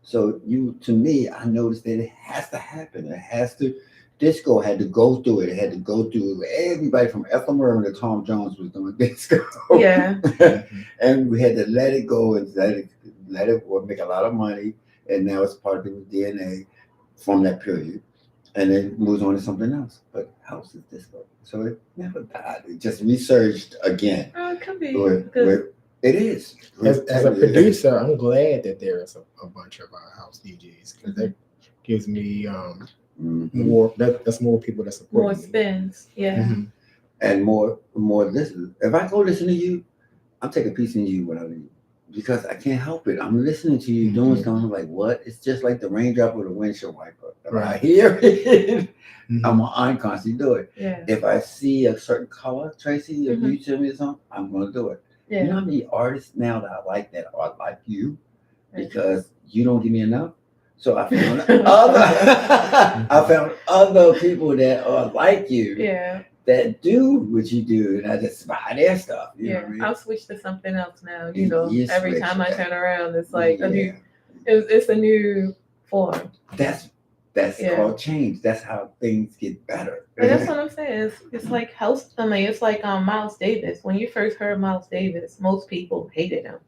So to me, I noticed that it has to happen. It has to. Disco had to go through it. It had to go through everybody from Ethel Merman to Tom Jones was doing disco. Yeah. And we had to let it go and let it make a lot of money. And now it's part of people's DNA from that period. and it moves on to something else. But house is disco, so it never died. It just resurged again. Oh, it could be. Where, Because where it is. As a producer, I'm glad that there is a bunch of house DJs because that gives me more. That's more people that support more me. spins. Yeah. Mhm. And more listen. If I go listen to you, I'm taking a piece of you when I leave. Because I can't help it. I'm listening to you doing something like what? It's just like the raindrop or the windshield wiper. If I Right. hear it, Mhm. I'm gonna unconsciously do it. Yeah. If I see a certain color, Tracy, if Mhm. you tell me something, I'm gonna do it. Yeah. You know how many artists now that I like that are like you Right. because you don't give me enough. So I found I found other people that are like you Yeah. that do what you do, and I just buy their stuff. You know what I mean? I'll switch to something else now. You Every switch, time I yeah. turn around, it's like a Yeah. new. It's a new form. That's Yeah. called change. That's how things get better. And that's what I'm saying. It's like house. I mean, it's like Miles Davis. When you first heard Miles Davis, most people hated him.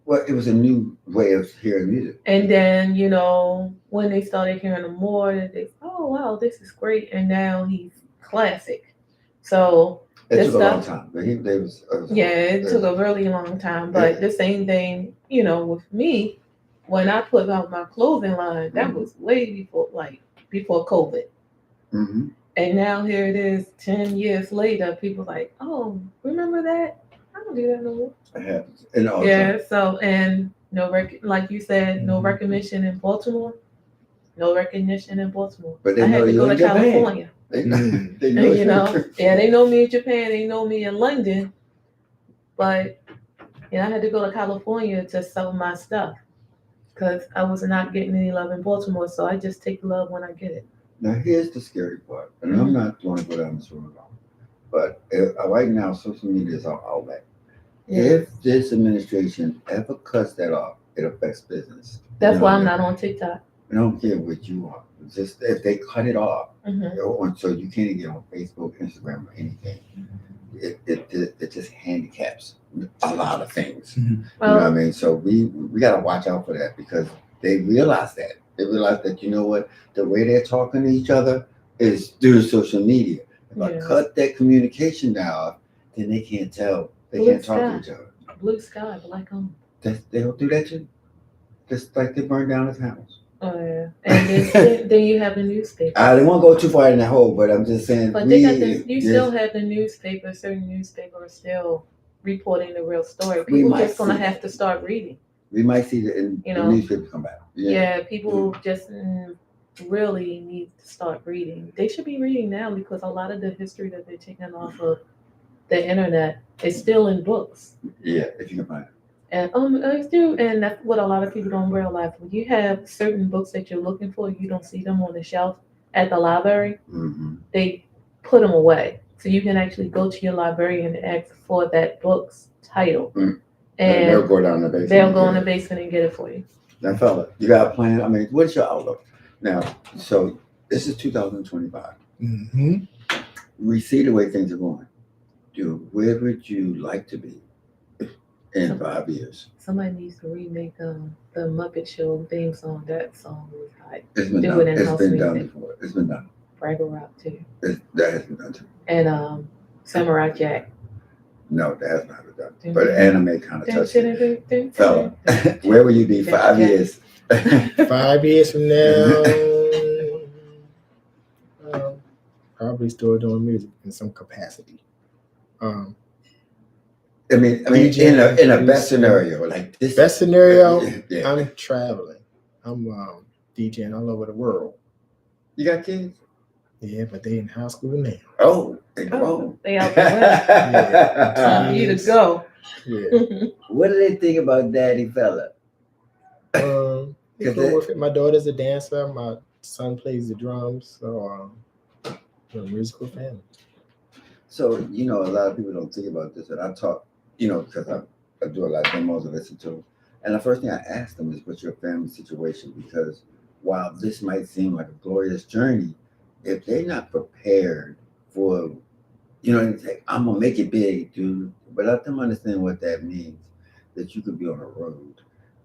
Well, it was a new way of hearing music. And then when they started hearing him more, they oh wow, this is great. And now he's classic. So It this took a long stuff. time, but it was Yeah, it took a really long time. But the same thing, with me, when I put out my clothing line, that was way before COVID. Mm-hmm. And now here it is, 10 years later. People like, oh, remember that? I don't do that no more. It happens. And all the Yeah. time. So and like you said, no recognition in Baltimore. No recognition in Baltimore. But they I had know to you go in to Japan. California. They And, know yeah, they know me in Japan. They know me in London. But I had to go to California to sell my stuff because I was not getting any love in Baltimore. So I just take love when I get it. Now here's the scary part, and I'm not going to go down this road alone. But right now, social media is our outlet. Yeah. If this administration ever cuts that off, it affects business. That's why I'm not on TikTok. I don't care what you are. Just if they cut it off, so you can't get on Facebook, Instagram, or anything. It just handicaps a lot of things. Mhm. You know what I mean? So we got to watch out for that because they realize that. They realize that, you know what, the way they're talking to each other is through social media. If I cut that communication down, then they can't tell. They can't talk to each other. Blue sky, black on. They don't do that too. Just like they burned down his house. Oh yeah, and then you have the newspaper. I didn't want to go too far in that hole, but I'm just saying. But they got you still have the newspaper. Certain newspapers are still reporting the real story. People just gonna have to start reading. We might see the newspaper come back. Yeah, people just really need to start reading. They should be reading now because a lot of the history that they're taking off of the internet is still in books. Yeah, if you can find it. And I do, and that's what a lot of people don't realize. When you have certain books that you're looking for, you don't see them on the shelf at the library. Mm-hmm. They put them away, so you can actually go to your librarian and ask for that book's title, and they'll go down the basement. They'll go in the basement and get it for you. Now, fella, you got a plan? I mean, what's your outlook? Now, so this is 2025. Mm-hmm. We see the way things are going. Where would you like to be in 5 years? Somebody needs to remake the Muppet Show theme song. That song was hot. It's been done. It's been done before. It's been done. Fraggle Rock too. That has been done too. And Samurai Jack. No, that has not been done. But anime kind of touched it. Fella, where will you be 5 years? 5 years from now, probably still doing music in some capacity. I mean, in a best scenario, like this. Best scenario, yeah. I'm traveling. I'm DJing all over the world. You got kids? Yeah, but they in high school now. Oh, they grown. They out there. Time for you to go. Yeah. What do they think about Daddy Fella? They cool with it. My daughter's a dancer. My son plays the drums. So we're a musical family. So, a lot of people don't think about this. And I talk, because I do a lot of demos and listen to them. And the first thing I ask them is, what's your family situation? Because while this might seem like a glorious journey, if they're not prepared for, I'm going to make it big, dude. But let them understand what that means, that you could be on a road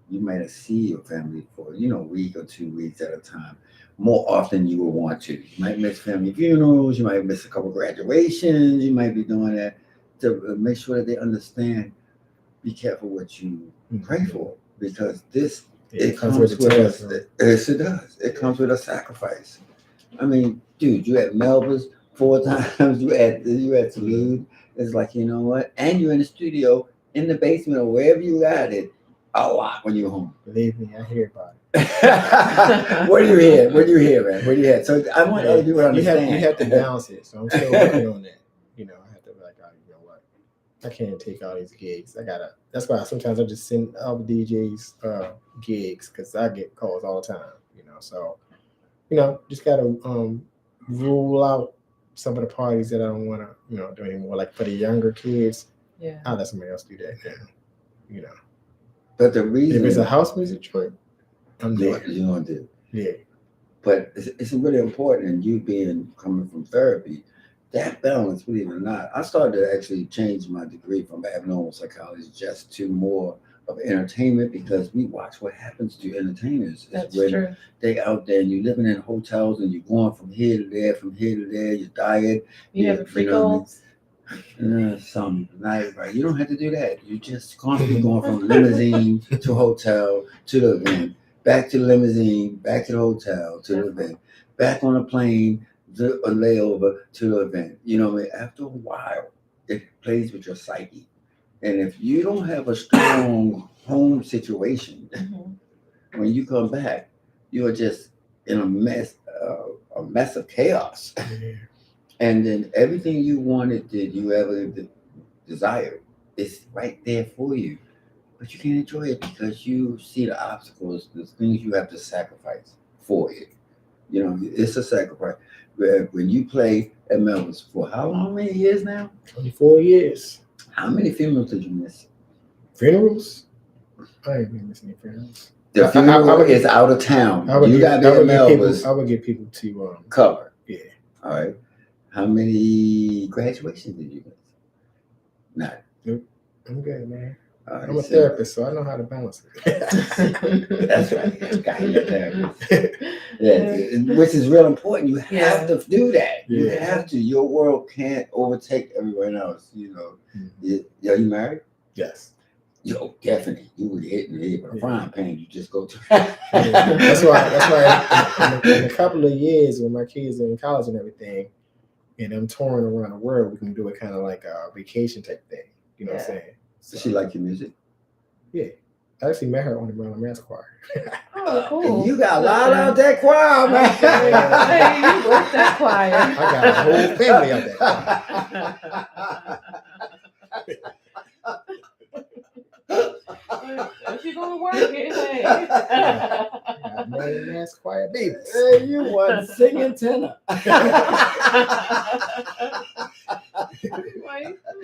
you might not see your family for, a week or 2 weeks at a time. More often you will want to. You might miss family funerals, you might miss a couple graduations, you might be doing that to make sure that they understand. Be careful what you pray for, because it comes with us. Yes, it does. It comes with a sacrifice. I mean, dude, you at Melba's 4 times, you at Salute. It's like, you know what? And you're in the studio, in the basement, or wherever you got it, a lot when you're home. Believe me, I hear about it. What do you hear? What do you hear, man? What do you hear? So I want other people to understand. You have to balance it. So I'm still working on that. I have to be like, you know what? I can't take all these gigs. That's why sometimes I just send all the DJs gigs, because I get calls all the time. So just gotta rule out some of the parties that I don't want to do anymore. Like for the younger kids, I'll let somebody else do that now. But the reason, if it's a house music joint, I'm doing it. You're gonna do. Yeah. But it's really important, and you coming from therapy, that balance, believe it or not, I started to actually change my degree from abnormal psychology just to more of entertainment, because we watch what happens to entertainers. That's true. They out there and you're living in hotels and you're going from here to there, your diet. You have a free calls? Some night, right? You don't have to do that. You just constantly going from limousine to hotel to the event, back to the limousine, back to the hotel to the event, back on a plane, a layover to the event. After a while, it plays with your psyche. And if you don't have a strong home situation, when you come back, you're just in a mess of chaos. And then everything you wanted, did you ever desire, is right there for you. But you can't enjoy it because you see the obstacles, the things you have to sacrifice for it. It's a sacrifice. When you play at Melvin's for how many years now? 24 years. How many funerals did you miss? Funerals? I ain't been missing any funerals. The funeral is out of town. You got to be at Melvin's. I would get people to cover. Yeah. All right. How many graduations did you miss? None. Nope. I'm good, man. Right, I'm a therapist, so I know how to balance it. That's right. Got a therapist. Yeah, which is real important. You have to do that. You have to. Your world can't overtake everyone else. You married? Yes. Yo, definitely. You would hit in the head with a frying pan. You just go to. That's why in a couple of years, when my kids are in college and everything, and I'm touring around the world, we can do it kind of like a vacation type thing. You know what I'm saying? Does she like your music? Yeah. I actually met her on the Maryland Mass Choir. Oh, cool. You got a lot out that choir, man. Hey, you work that choir. I got a whole family out that choir. She gonna work it, hey. Maryland Mass Choir babies. Hey, you one singing tenor.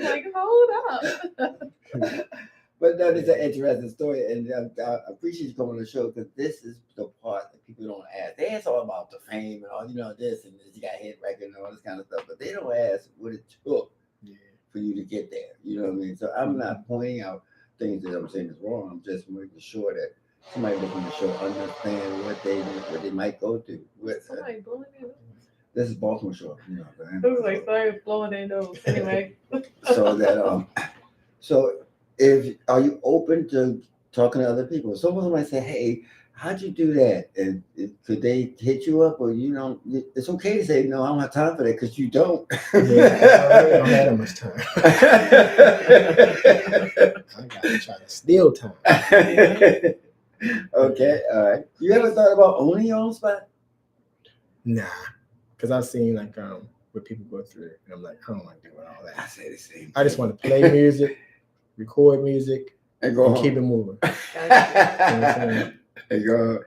like, hold up. But that is an interesting story, and I appreciate you coming on the show, because this is the part that people don't ask. They ask all about the fame and all, this and this, you got hit record and all this kind of stuff, but they don't ask what it took for you to get there. You know what I mean? So I'm not pointing out things that I'm saying is wrong. I'm just making sure that somebody looking on the show understand what they might go through. Somebody blowing their nose. This is Baltimore show. It was like sorry, blowing their nose. Anyway. So are you open to talking to other people? Someone might say, "Hey, how'd you do that?" And could they hit you up, or it's okay to say, "No, I don't have time for that," because you don't. I don't have that much time. I gotta try to steal time. Okay, all right. You ever thought about owning your own spot? Nah, because I've seen what people go through, and I'm like, I don't want to do all that. I say the same. I just want to play music, record music, and keep it moving. And go.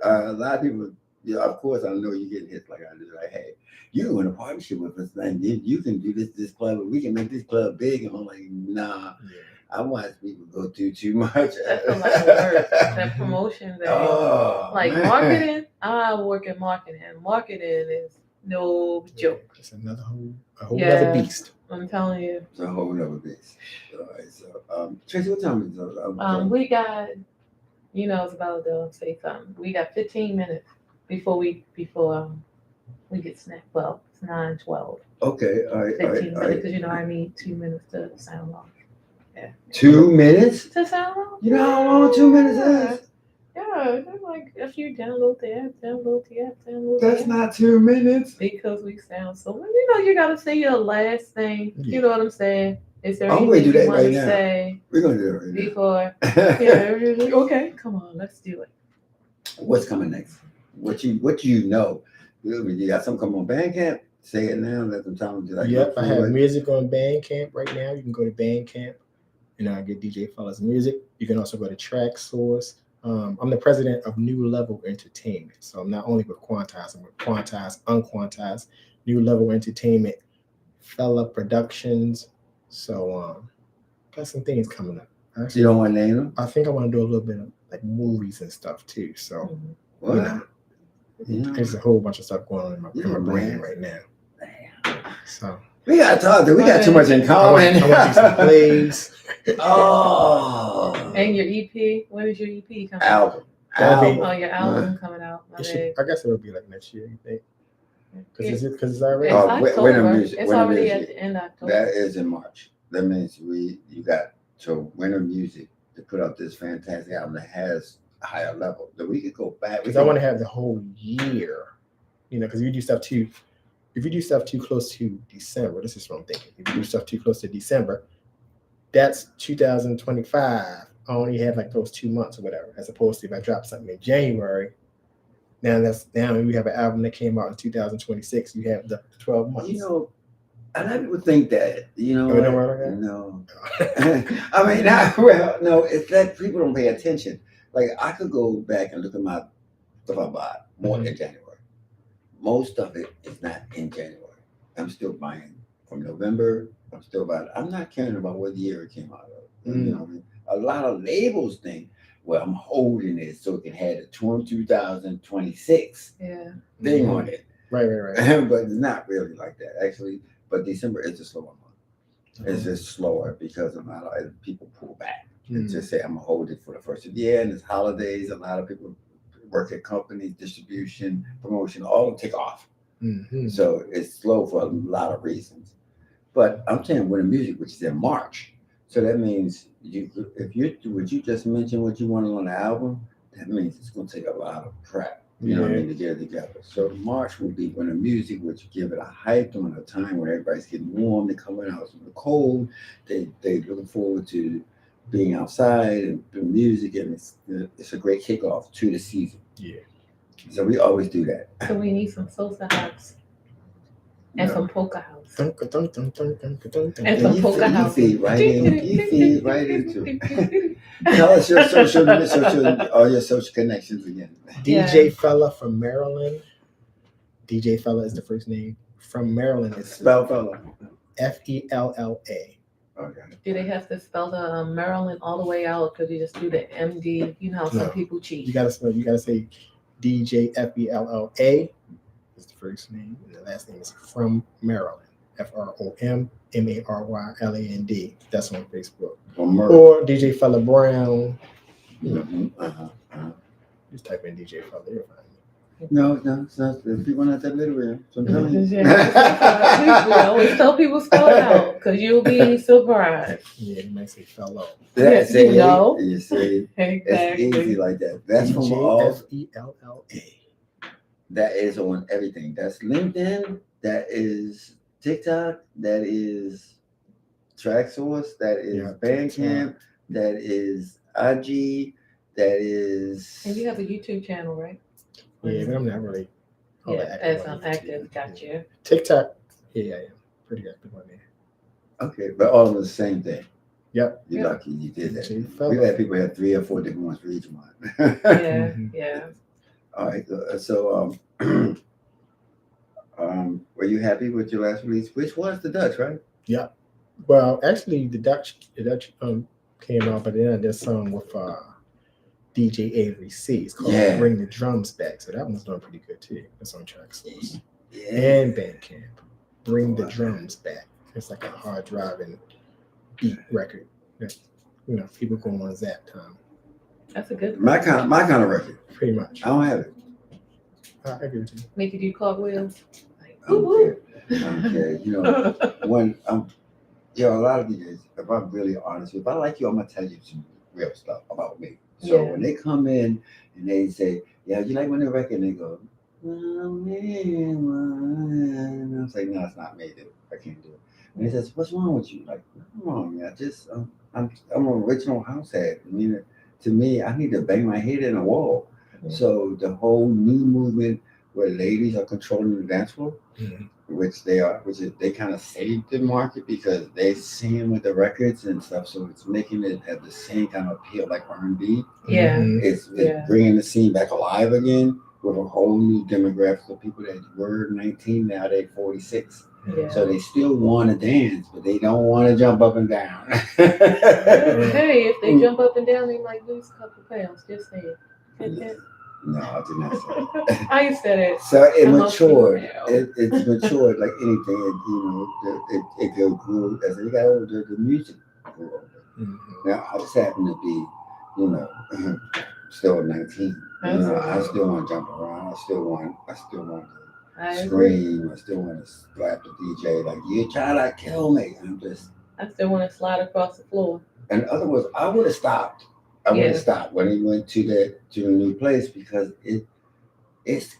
A lot of people, of course, I know you get hits like I do. Like, hey, you in a partnership with us, man. You can do this club, but we can make this club big. And I'm like, nah. Yeah. I watch people go through too much. That's a lot of work. That promotion thing. Man. Marketing. I work in marketing. Marketing is no joke. It's another whole other beast. I'm telling you. It's a whole other beast. All right. So, Tracy, what time is it? We got You know, it's about to say something. We got 15 minutes before we get snapped. Well, it's 9:12. Okay, all right, 15 all right, all minutes right. because you know I need 2 minutes to sound off. 2 minutes? To sound off? You know how long 2 minutes is? Yeah, it's like if you download the app, download the app. That's not 2 minutes. Because we sound so. You know, you gotta say your last thing. Yeah. You know what I'm saying? Is there I'm going to anything do you that want right to now. say We're going to do it right before? now. Yeah. Okay. Come on. Let's do it. What's coming next? What do you know? You got something coming on Bandcamp? Say it now. Let them tell them. Yep, I have music on Bandcamp right now. You can go to Bandcamp and get DJ Fella's music. You can also go to Track Source. I'm the president of New Level Entertainment. So I'm not only with Quantize, I'm with Quantize, Unquantized, New Level Entertainment, Fella Productions. So got some things coming up. Actually, You don't want to name them? I think I want to do a little bit of like movies and stuff too. So What? you know, there's a whole bunch of stuff going on in my brain right now. So we got to talk. We got too much in common. I want to do some plays. Oh. And your EP? When is your EP coming Album. That'll be- Oh, your album coming out. My bad. I guess it'll be like next year, you think? Because Yeah. it's already. It's Oh, October. Winter Music, It's Winter already Music. at the end of October. That is in March. That means you got to Winter Music to put out this fantastic album that has a higher level. That we could go back. Because I want to have the whole year, you know, because if you do stuff too close to December, this is what I'm thinking. If you do stuff too close to December, that's 2025. I only have like those 2 months or whatever, as opposed to if I drop something in January. Now we have an album that came out in 2026. You have the 12 months. You know, a lot of people think that, you know, Oh, don't worry about no. I mean, no, it's that people don't pay attention. Like, I could go back and look at my stuff I bought more in January. Most of it is not in January. I'm still buying from November. I'm still buying. I'm not caring about what year it came out of. You know what I mean? A lot of labels think, well, I'm holding it so it can have the 2026 thing on it. Right. But it's not really like that, actually. But December is a slower month. It's just slower because a lot of people pull back and just say, I'm going to hold it for the first of the year. And it's holidays. A lot of people work at companies, distribution, promotion, all of them take off. So it's slow for a lot of reasons. But I'm saying Winter Music, which is in March. So that means if you just mentioned what you wanted on the album, that means it's going to take a lot of prep. You know what I mean, to get it together. So March will be Winter Music, which give it a hype during a time when everybody's getting warm. They're coming out from the cold. They looking forward to being outside and doing music, and it's a great kickoff to the season. Yeah. So we always do that. So we need some salsa house and some polka house. And And some polka house. You feed right into it. Tell us your all your social connections again. DJ Fella from Maryland. DJ Fella is the first name. From Maryland, it's Spell Fella. Fella. Okay. Do they have to spell the Maryland all the way out? Could you just do the MD? You know how some No. people cheat. You gotta say DJ Fella is the first name, and the last name is from Maryland. FROMMARYLAND. That's on Facebook. Or DJ Fella Brown. Just type in DJ Fella. You'll find me. No, it's not. People not that literary. So I'm telling you. We always tell people spell it out because you'll be surprised. Yeah, you might say Fellow. Yes, you know. You say it's Exactly. easy like that. That's from all. Fella. That is on everything. That's LinkedIn. That is TikTok. That is Track Source. That is Bandcamp. That is IG. That is. And you have a YouTube channel, right? Yeah, but I'm not really. all that active as on I'm YouTube. active. Gotcha. TikTok. Yeah, I am pretty active on there. Okay, but all of the same thing. Yep. You're lucky you did that. DJ We Fella. had people have 3 or 4 different ones for each one. Yeah. All right. So, were you happy with your last release? Which was the Dutch, right? Yeah. Well, actually, the Dutch came out, but then this song with DJ Avery C. It's called "Bring the Drums Back." So that one's doing pretty good too. It's on Track Source and Bandcamp. "Bring the Drums Back." It's like a hard driving beat record that people go on Zap time. That's a good. My kind of record. Pretty much. I don't have it. I agree with you. Make you do cartwheels. Like, I don't woo-woo. care. I don't care. You know, when a lot of DJs, if I'm really honest, if I like you, I'm gonna tell you some real stuff about me. So Yeah. when they come in and they say, "Yeah, you like my new record?" and they go, "Well, man," I was like, "No, it's not me, dude. I can't do it." And he says, "What's wrong with you?" Like, "Nothing wrong. I just I'm an original house head. I mean, to me, I need to bang my head in a wall." So the whole new movement where ladies are controlling the dance floor, which they are, which is they kind of saved the market because they sing with the records and stuff, so it's making it have the same kind of appeal like R&B. Yeah. It's bringing the scene back alive again with a whole new demographic of people that were 19 now they're 46. Yeah. So they still want to dance, but they don't want to jump up and down. Hey, if they jump up and down, they might lose a couple pounds. Just saying. No, I did not say that. I said it. So it I'm matured. up It's matured like anything. It grew as it got older. The music grew older. Now I just happen to be, still 19. I still want to jump around. I still want to scream. I still want to slap the DJ like you try to kill me. I still want to slide across the floor. In other words, I would have stopped. I would have stopped when he went to the new place because it's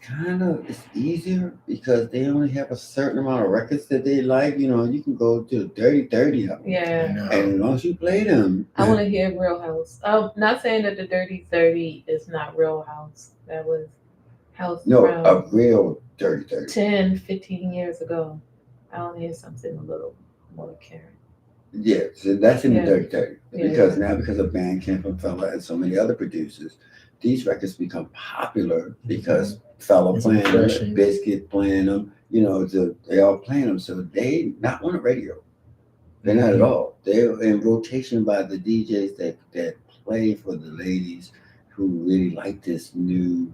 easier because they only have a certain amount of records that they like. You can go to the dirty 30 of them. Yeah. And once you play them, I want to hear Real House. Not saying that the Dirty 30 is not Real House. That was house. No, a real dirty 30. 10, 15 years ago. I want to hear something a little more caring. Yeah, so that's in the dirty 30. Because Yeah. now, because of Bandcamp and Fella and so many other producers, these records become popular because Fella playing them, Biscuit playing them, they all playing them. So they not on the radio. They're not at all. They're in rotation by the DJs that play for the ladies who really like this new.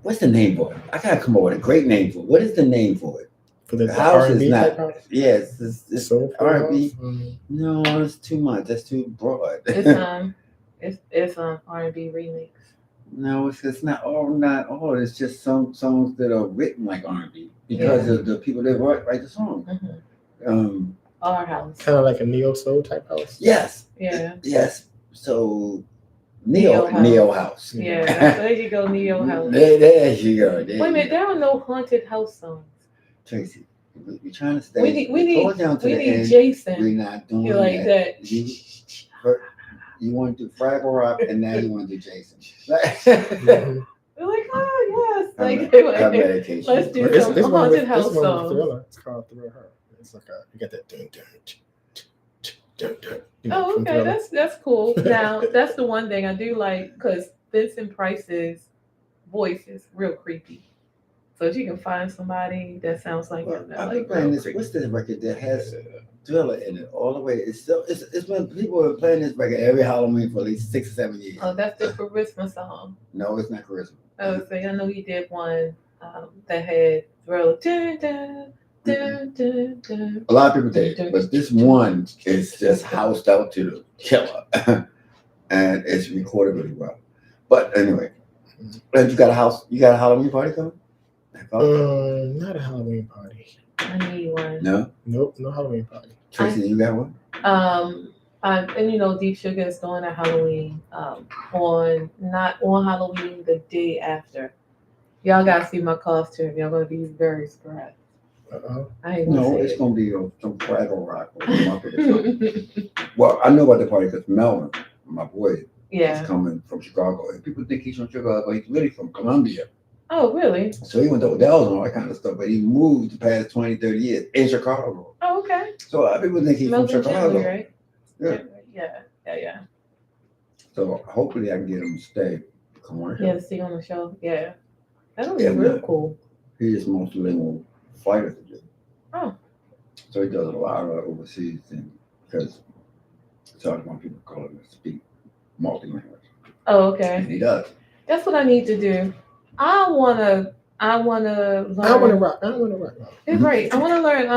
What's the name for it? I gotta come up with a great name for it. What is the name for it? For the house R&B is not. type Yes, it's R&B. house? No, it's too much. That's too broad. It's R&B remix. No, it's not all. It's just some songs that are written like R&B because of the people that write the song. Powerhouse. Kind of like a neo soul type house. Yes. Yeah. Yes. So Neo House. Yeah. So there you go, Neo House. There you go. Wait a minute, there are no haunted house songs. Tracy, we're trying to stay. We need Jason. We're not doing you like that. You want to do Fraggle Rock, and now you want to do Jason. We're like, oh yes, medication. Let's do some haunted house songs. It's called Thriller. It's like you got that dun. Oh, okay, that's cool. Now that's the one thing I do like because Vincent Price's voice is real creepy. So if you can find somebody that sounds like him, I've been playing this. What's this record that has Thriller in it all the way? It's when people have been playing this record every Halloween for at least 6 or 7 years. Oh, that's the Charisma song. No, it's not Charisma. Oh, so I know he did one that had Thriller. A lot of people did, but this one is just housed out to the killer, and it's recorded really well. But anyway, you got a Halloween party coming? Not a Halloween party. I need one. No? Nope, no Halloween party. Tracy, you got one? And Deep Sugar is throwing a Halloween not on Halloween, the day after. Y'all gotta see my costume. Y'all gonna be very surprised. It's gonna be some Fraggle Rock or Muppet or something. Well, I know about the party because Melvin, my boy, is coming from Chicago, and people think he's from Chicago. He's really from Columbia. Oh, really? So he went to Odell's and all that kind of stuff, but he moved the past 20, 30 years in Chicago. Oh, okay. So a lot of people think he's Melvin from Chicago. Right? Yeah. So hopefully I can get him to stay. Come on. Yeah, to see on the show. Yeah. That'll be real cool. He is multilingual fighter to do. Oh. So he does a lot of overseas things because so I want people to call him to speak multi-language. Oh, okay. And he does. That's what I need to do. I wanna learn. I wanna rock. It's right. I wanna learn.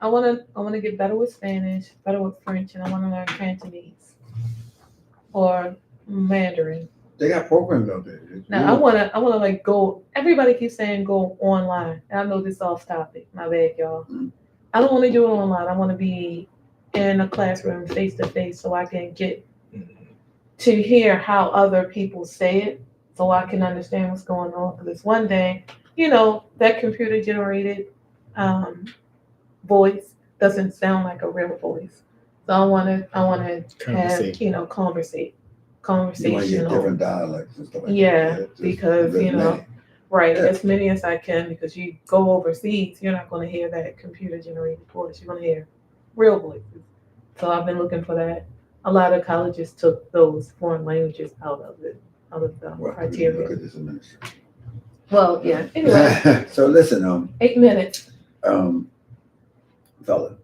I wanna get better with Spanish, better with French, and I wanna learn Cantonese or Mandarin. They got programs out there. Now I wanna like go. Everybody keeps saying go online. And I know this off topic. My bad, y'all. I don't want to do it online. I want to be in a classroom face to face so I can get to hear how other people say it, so I can understand what's going on. Because one day, that computer generated voice doesn't sound like a real voice. So I want to have Conversation. You want to get conversational. different dialects and stuff like Yeah, that. because right, Yeah. as many as I can. Because you go overseas, you're not going to hear that computer generated voice. You're going to hear real voices. So I've been looking for that. A lot of colleges took those foreign languages out of the Look criteria. at this administration. Well, yeah. Anyway, So listen, 8 minutes. fella,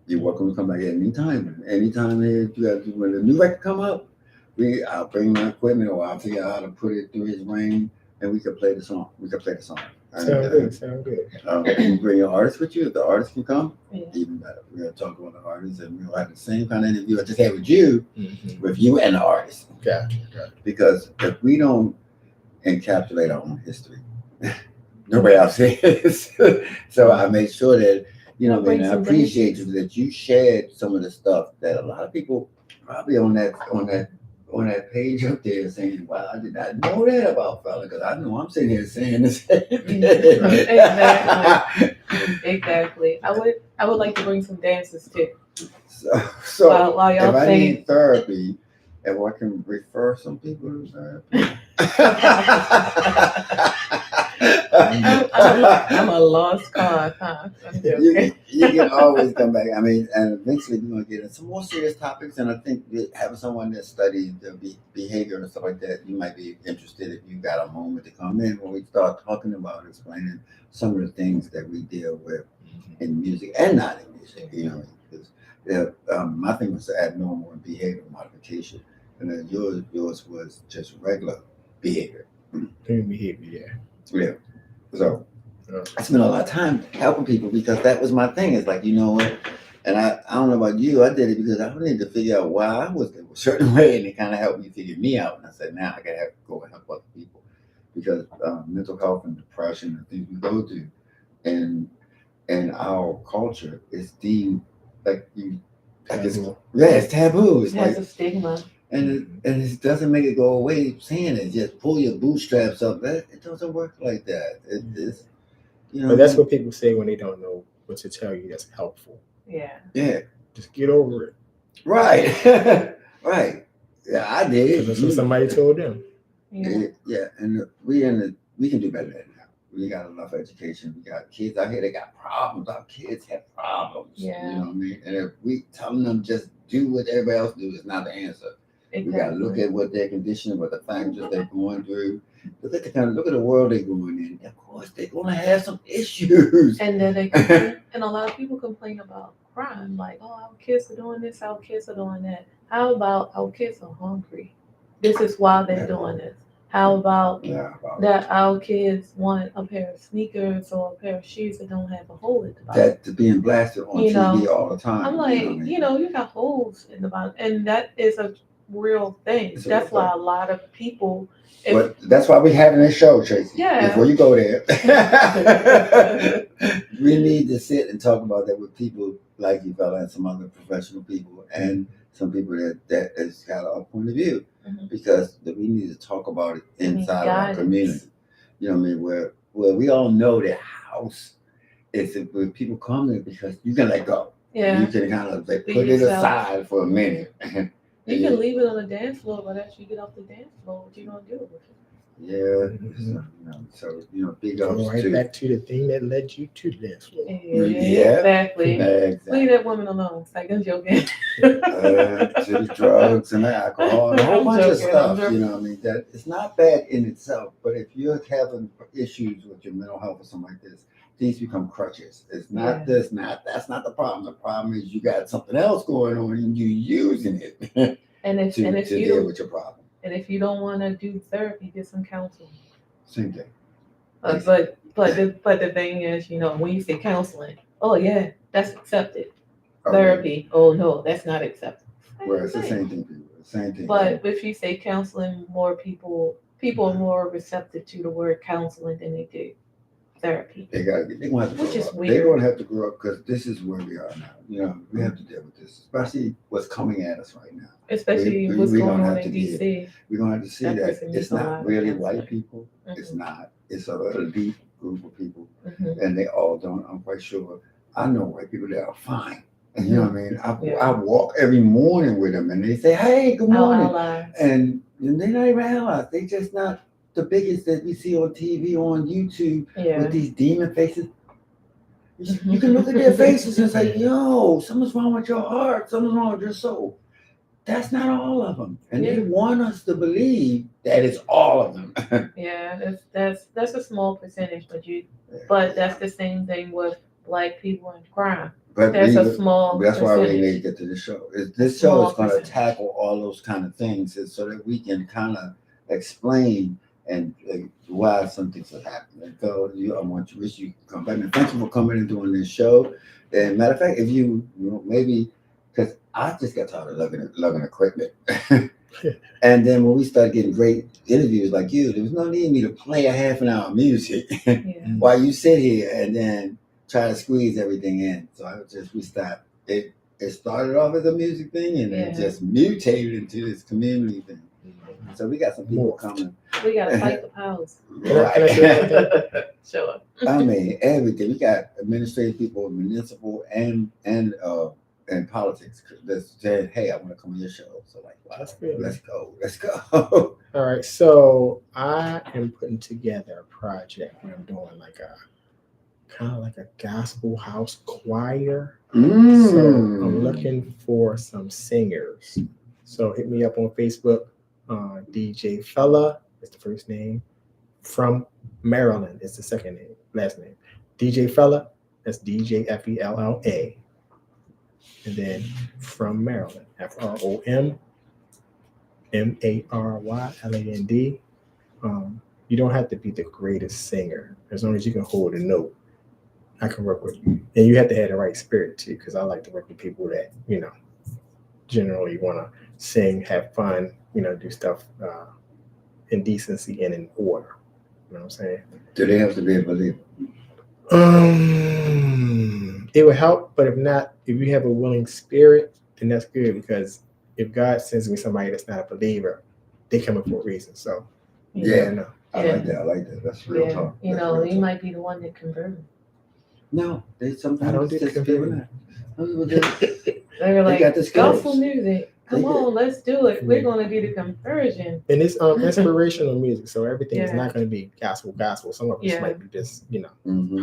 you're welcome to come back at any time. Anytime if you got when the new record come up, I'll bring my equipment or I'll figure out how to put it through his ring and we can play the song. Sound good. You bring your artist with you. If the artist can come, Yeah. even better. We're gonna talk about the artist and we'll have the same kind of interview I just had with you and the artist. Gotcha. Because if we don't encapsulate our own history, nobody else is. So I made sure that I appreciate you that you shared some of the stuff that a lot of people probably on that page up there saying, "Wow, I did not know that about fella," because I know I'm sitting here saying the same thing. Exactly. I would like to bring some dances too. So while y'all if I saying need therapy, if I can refer some people to therapy. I'm a lost cause, huh? You can always come back. I mean, and eventually we're going to get into some more serious topics. And I think that having someone that studies the behavior and stuff like that, you might be interested if you got a moment to come in when we start talking about explaining some of the things that we deal with in music and not in music. Because my thing was abnormal and behavior modification, and then yours was just regular behavior. Behavior, Yeah. So I spent a lot of time helping people because that was my thing. It's like, you know what? And I don't know about you, I did it because I needed to figure out why I was a certain way, and it kind of helped me figure me out. And I said, now I got to go and help other people because mental health and depression and things we go through and our culture is deemed like it's taboo. It's It has like a stigma. and it doesn't make it go away saying it. Just pull your bootstraps up. It doesn't work like that. It's But that's what people say when they don't know what to tell you that's helpful. Yeah. Yeah. Just get over it. Right. Right. Yeah, I did. That's what somebody told them. Yeah. And we can do better than that now. We got enough education. We got kids out here that got problems. Our kids have problems. Yeah. You know what I mean? And if we telling them just do what everybody else do is not the answer. Exactly. We got to look at what their condition, what the factors they're going through. Look at the world they're going in. Of course, they're going to have some issues. And then they complain, and a lot of people complain about crime, like, oh, our kids are doing this, our kids are doing that. How about our kids are hungry? This is why they're doing this. How about that our kids want a pair of sneakers or a pair of shoes that don't have a hole in the bottom? That's being blasted on TV all the time. I'm like, you got holes in the bottom, and that is a real thing. That's why a lot of people. But that's why we're having this show, Tracy. Yeah. Before you go there, we need to sit and talk about that with people like you, fella, and some other professional people, and some people that has got a point of view, because we need to talk about it inside of our community. You know what I mean? Where we all know that house is where people come there because you can let go. Yeah. You can kind of put it aside for a minute. You can leave it on the dance floor, but after you get off the dance floor, what you gonna do with it? Yeah. So big ups right back to the thing that led you to the dance floor. Yeah, exactly. Leave that woman alone. It's like I'm joking. To the drugs and the alcohol and a whole bunch of stuff. You know what I mean? That it's not bad in itself, but if you're having issues with your mental health or something like this, these become crutches. It's not that's not the problem. The problem is you got something else going on and you using it to deal with your problem. And if you don't want to do therapy, get some counseling. Same thing. But the thing is, when you say counseling, oh yeah, that's accepted. Therapy, oh no, that's not accepted. Well, it's the same thing, people. Same thing. But if you say counseling, more people are more receptive to the word counseling than they do therapy. They're gonna have to Which grow is up. weird. They're gonna have to grow up because this is where we are now. You know, we have to deal with this, especially what's coming at us right now. Especially We what's going gonna on have in to DC. We're gonna have to see That that person needs it's a lot not of really counseling. white people. It's Mhm. not. It's an elite group of people, Mhm. and they all don't. I'm quite sure. I know white people that are fine. And you know what I mean? I walk every morning with them, and they say, "Hey, good Our morning," allies. and they're not even allies. They just not the biggest that we see on TV, on YouTube, Yeah. with these demon faces. You can look at their faces and say, "Yo, something's wrong with your heart. Something's wrong with your soul." That's not all of them, and they want us to believe that it's all of them. Yeah, that's a small percentage, but that's the same thing with Black people and crime. But There's a small that's why we need to percentage. get to the show. This show Small is going to percentage. tackle all those kind of things, so that we can kind of explain and why some things have happened. And so I want to wish you come back and thank you for coming and doing this show. And matter of fact, if you know maybe because I just got tired of loving equipment. And then when we started getting great interviews like you, there was no need for me to play a half an hour of music while you sit here and then try to squeeze everything in. So we stopped. It started off as a music thing and it just mutated into this community thing. So we got some people coming. We gotta fight the powers. Right. Sure. I mean everything. We got administrative people, municipal and politics that said, "Hey, I want to come on your show." So like, wow, That's good. Let's go. All right, so I am putting together a project where I'm doing like a kind of like a gospel house choir. So I'm looking for some singers. So hit me up on Facebook. DJ Fella is the first name. From Maryland is the second name, last name. DJ Fella, that's DJ Fella. And then from Maryland, FROM MARYLAND. You don't have to be the greatest singer. As long as you can hold a note, I can work with you. And you have to have the right spirit too, because I like to work with people that, generally want to sing, have fun, do stuff in decency and in order. You know what I'm saying? Do they have to be a believer? It would help, but if not, if you have a willing spirit, then that's good, because if God sends me somebody that's not a believer, they come up for a reason. So no. I like that. That's real talk. You might be the one that converted. No, they sometimes I don't do the converting. They were like, got the gospel music. Come on, let's do it. We're going to do the conversion. And it's inspirational music, so everything is not going to be gospel. Some of it might be just,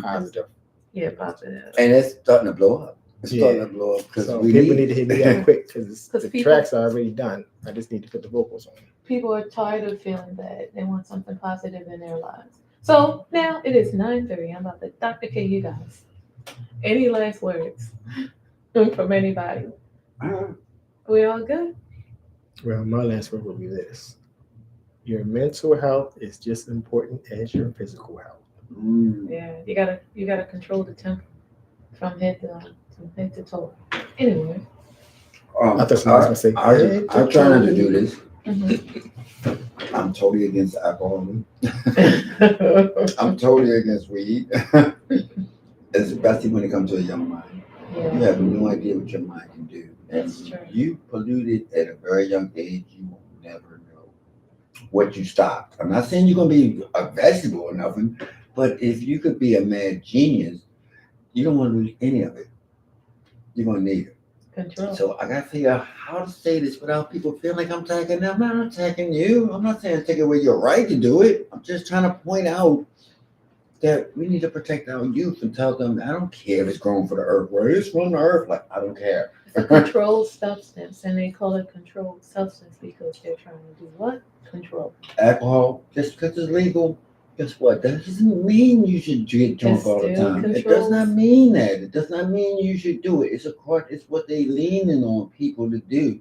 positive. Yeah, positive. And it's starting to blow up. It's starting to blow up because people need to hit me up quick because the tracks are already done. I just need to put the vocals on. People are tired of feeling bad. They want something positive in their lives. So now it is 9:30. I'm about to Dr. K you guys. Any last words from anybody? We all good? Well, my last word will be this. Your mental health is just as important as your physical health. Yeah, you gotta control the tempo from head to toe. Anyway. I thought somebody was gonna say, I'm trying to do this. Mm-hmm. I'm totally against alcohol. I'm totally against weed. Especially when it comes to a young mind. Yeah. You have no idea what your mind can do. That's true. You polluted at a very young age, you will never know what you stopped. I'm not saying you're going to be a vegetable or nothing, but if you could be a mad genius, you don't want to lose any of it. You're going to need it. Control. So I got to figure out how to say this without people feeling like I'm attacking them. I'm not attacking you. I'm not saying take away your right to do it. I'm just trying to point out that we need to protect our youth and tell them, I don't care if it's grown for the earth. Well, it's from the earth. Like, I don't care. It's a controlled substance, and they call it controlled substance because they're trying to do what? Control. Alcohol, just because it's legal, guess what? That doesn't mean you should get drunk all the time. It does not mean that. It does not mean you should do it. It's what they leaning on people to do.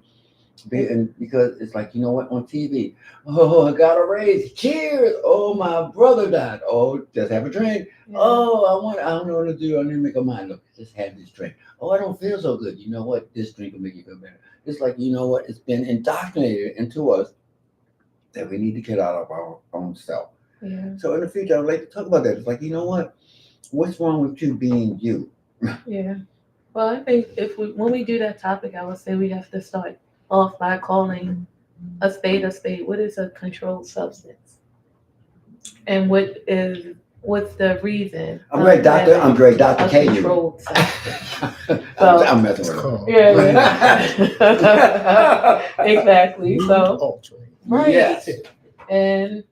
And because it's like, you know what, on TV, oh, I got a raise, cheers, oh, my brother died, oh, just have a drink, Yeah. oh, I don't know what to do, I need to make a mind up, just have this drink, oh, I don't feel so good, you know what, this drink will make you feel better. It's like, you know what, it's been indoctrinated into us that we need to get out of our own self. Yeah. So in the future, I would like to talk about that. It's like, you know what, what's wrong with you being you? Yeah. Well, I think when we do that topic, I would say we have to start off by calling a spade a spade. What is a controlled substance? And what's the reason? I'm great, Doctor. I'm great, Dr. A K. controlled substance. I'm messing with It's him. called Yeah. Exactly. So altering. right. Yes. And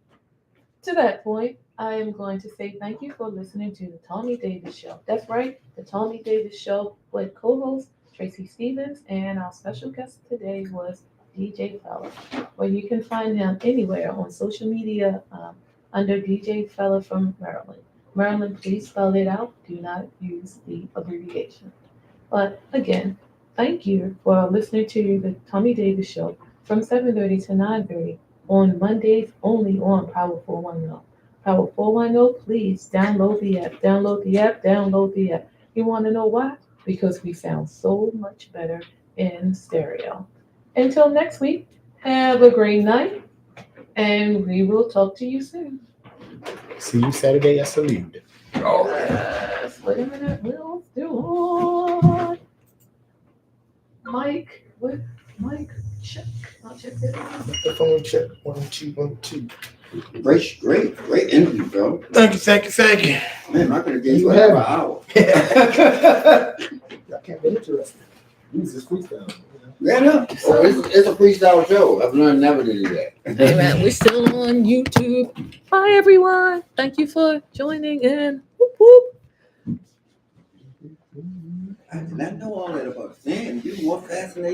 to that point, I am going to say thank you for listening to the Tommy Davis Show. That's right, the Tommy Davis Show with co-host Tracy Stevens, and our special guest today was DJ Fella. Well, you can find him anywhere on social media under DJ Fella from Maryland. Maryland, please spell it out. Do not use the abbreviation. But again, thank you for listening to the Tommy Davis Show from 7:30 to 9:30 on Mondays only on Power 410. Power 410, please download the app. Download the app. Download the app. You want to know why? Because we sound so much better in stereo. Until next week, have a great night, and we will talk to you soon. See you Saturday at Salute. Oh, Yes, wait a minute, we'll do it. Mike, check. I'll check it out. The phone check. 1, 2, 1, 2. great interview, Phil. Thank you. Man, I could have gave You you have an it. hour. I can't be interested. Use this freestyle. Yeah, no. Oh, it's a freestyle show. I've learned never to do that. Hey man, we're still on YouTube. Bye everyone. Thank you for joining in. Whoop, whoop. I did not know all that about Sam. You're more fascinating.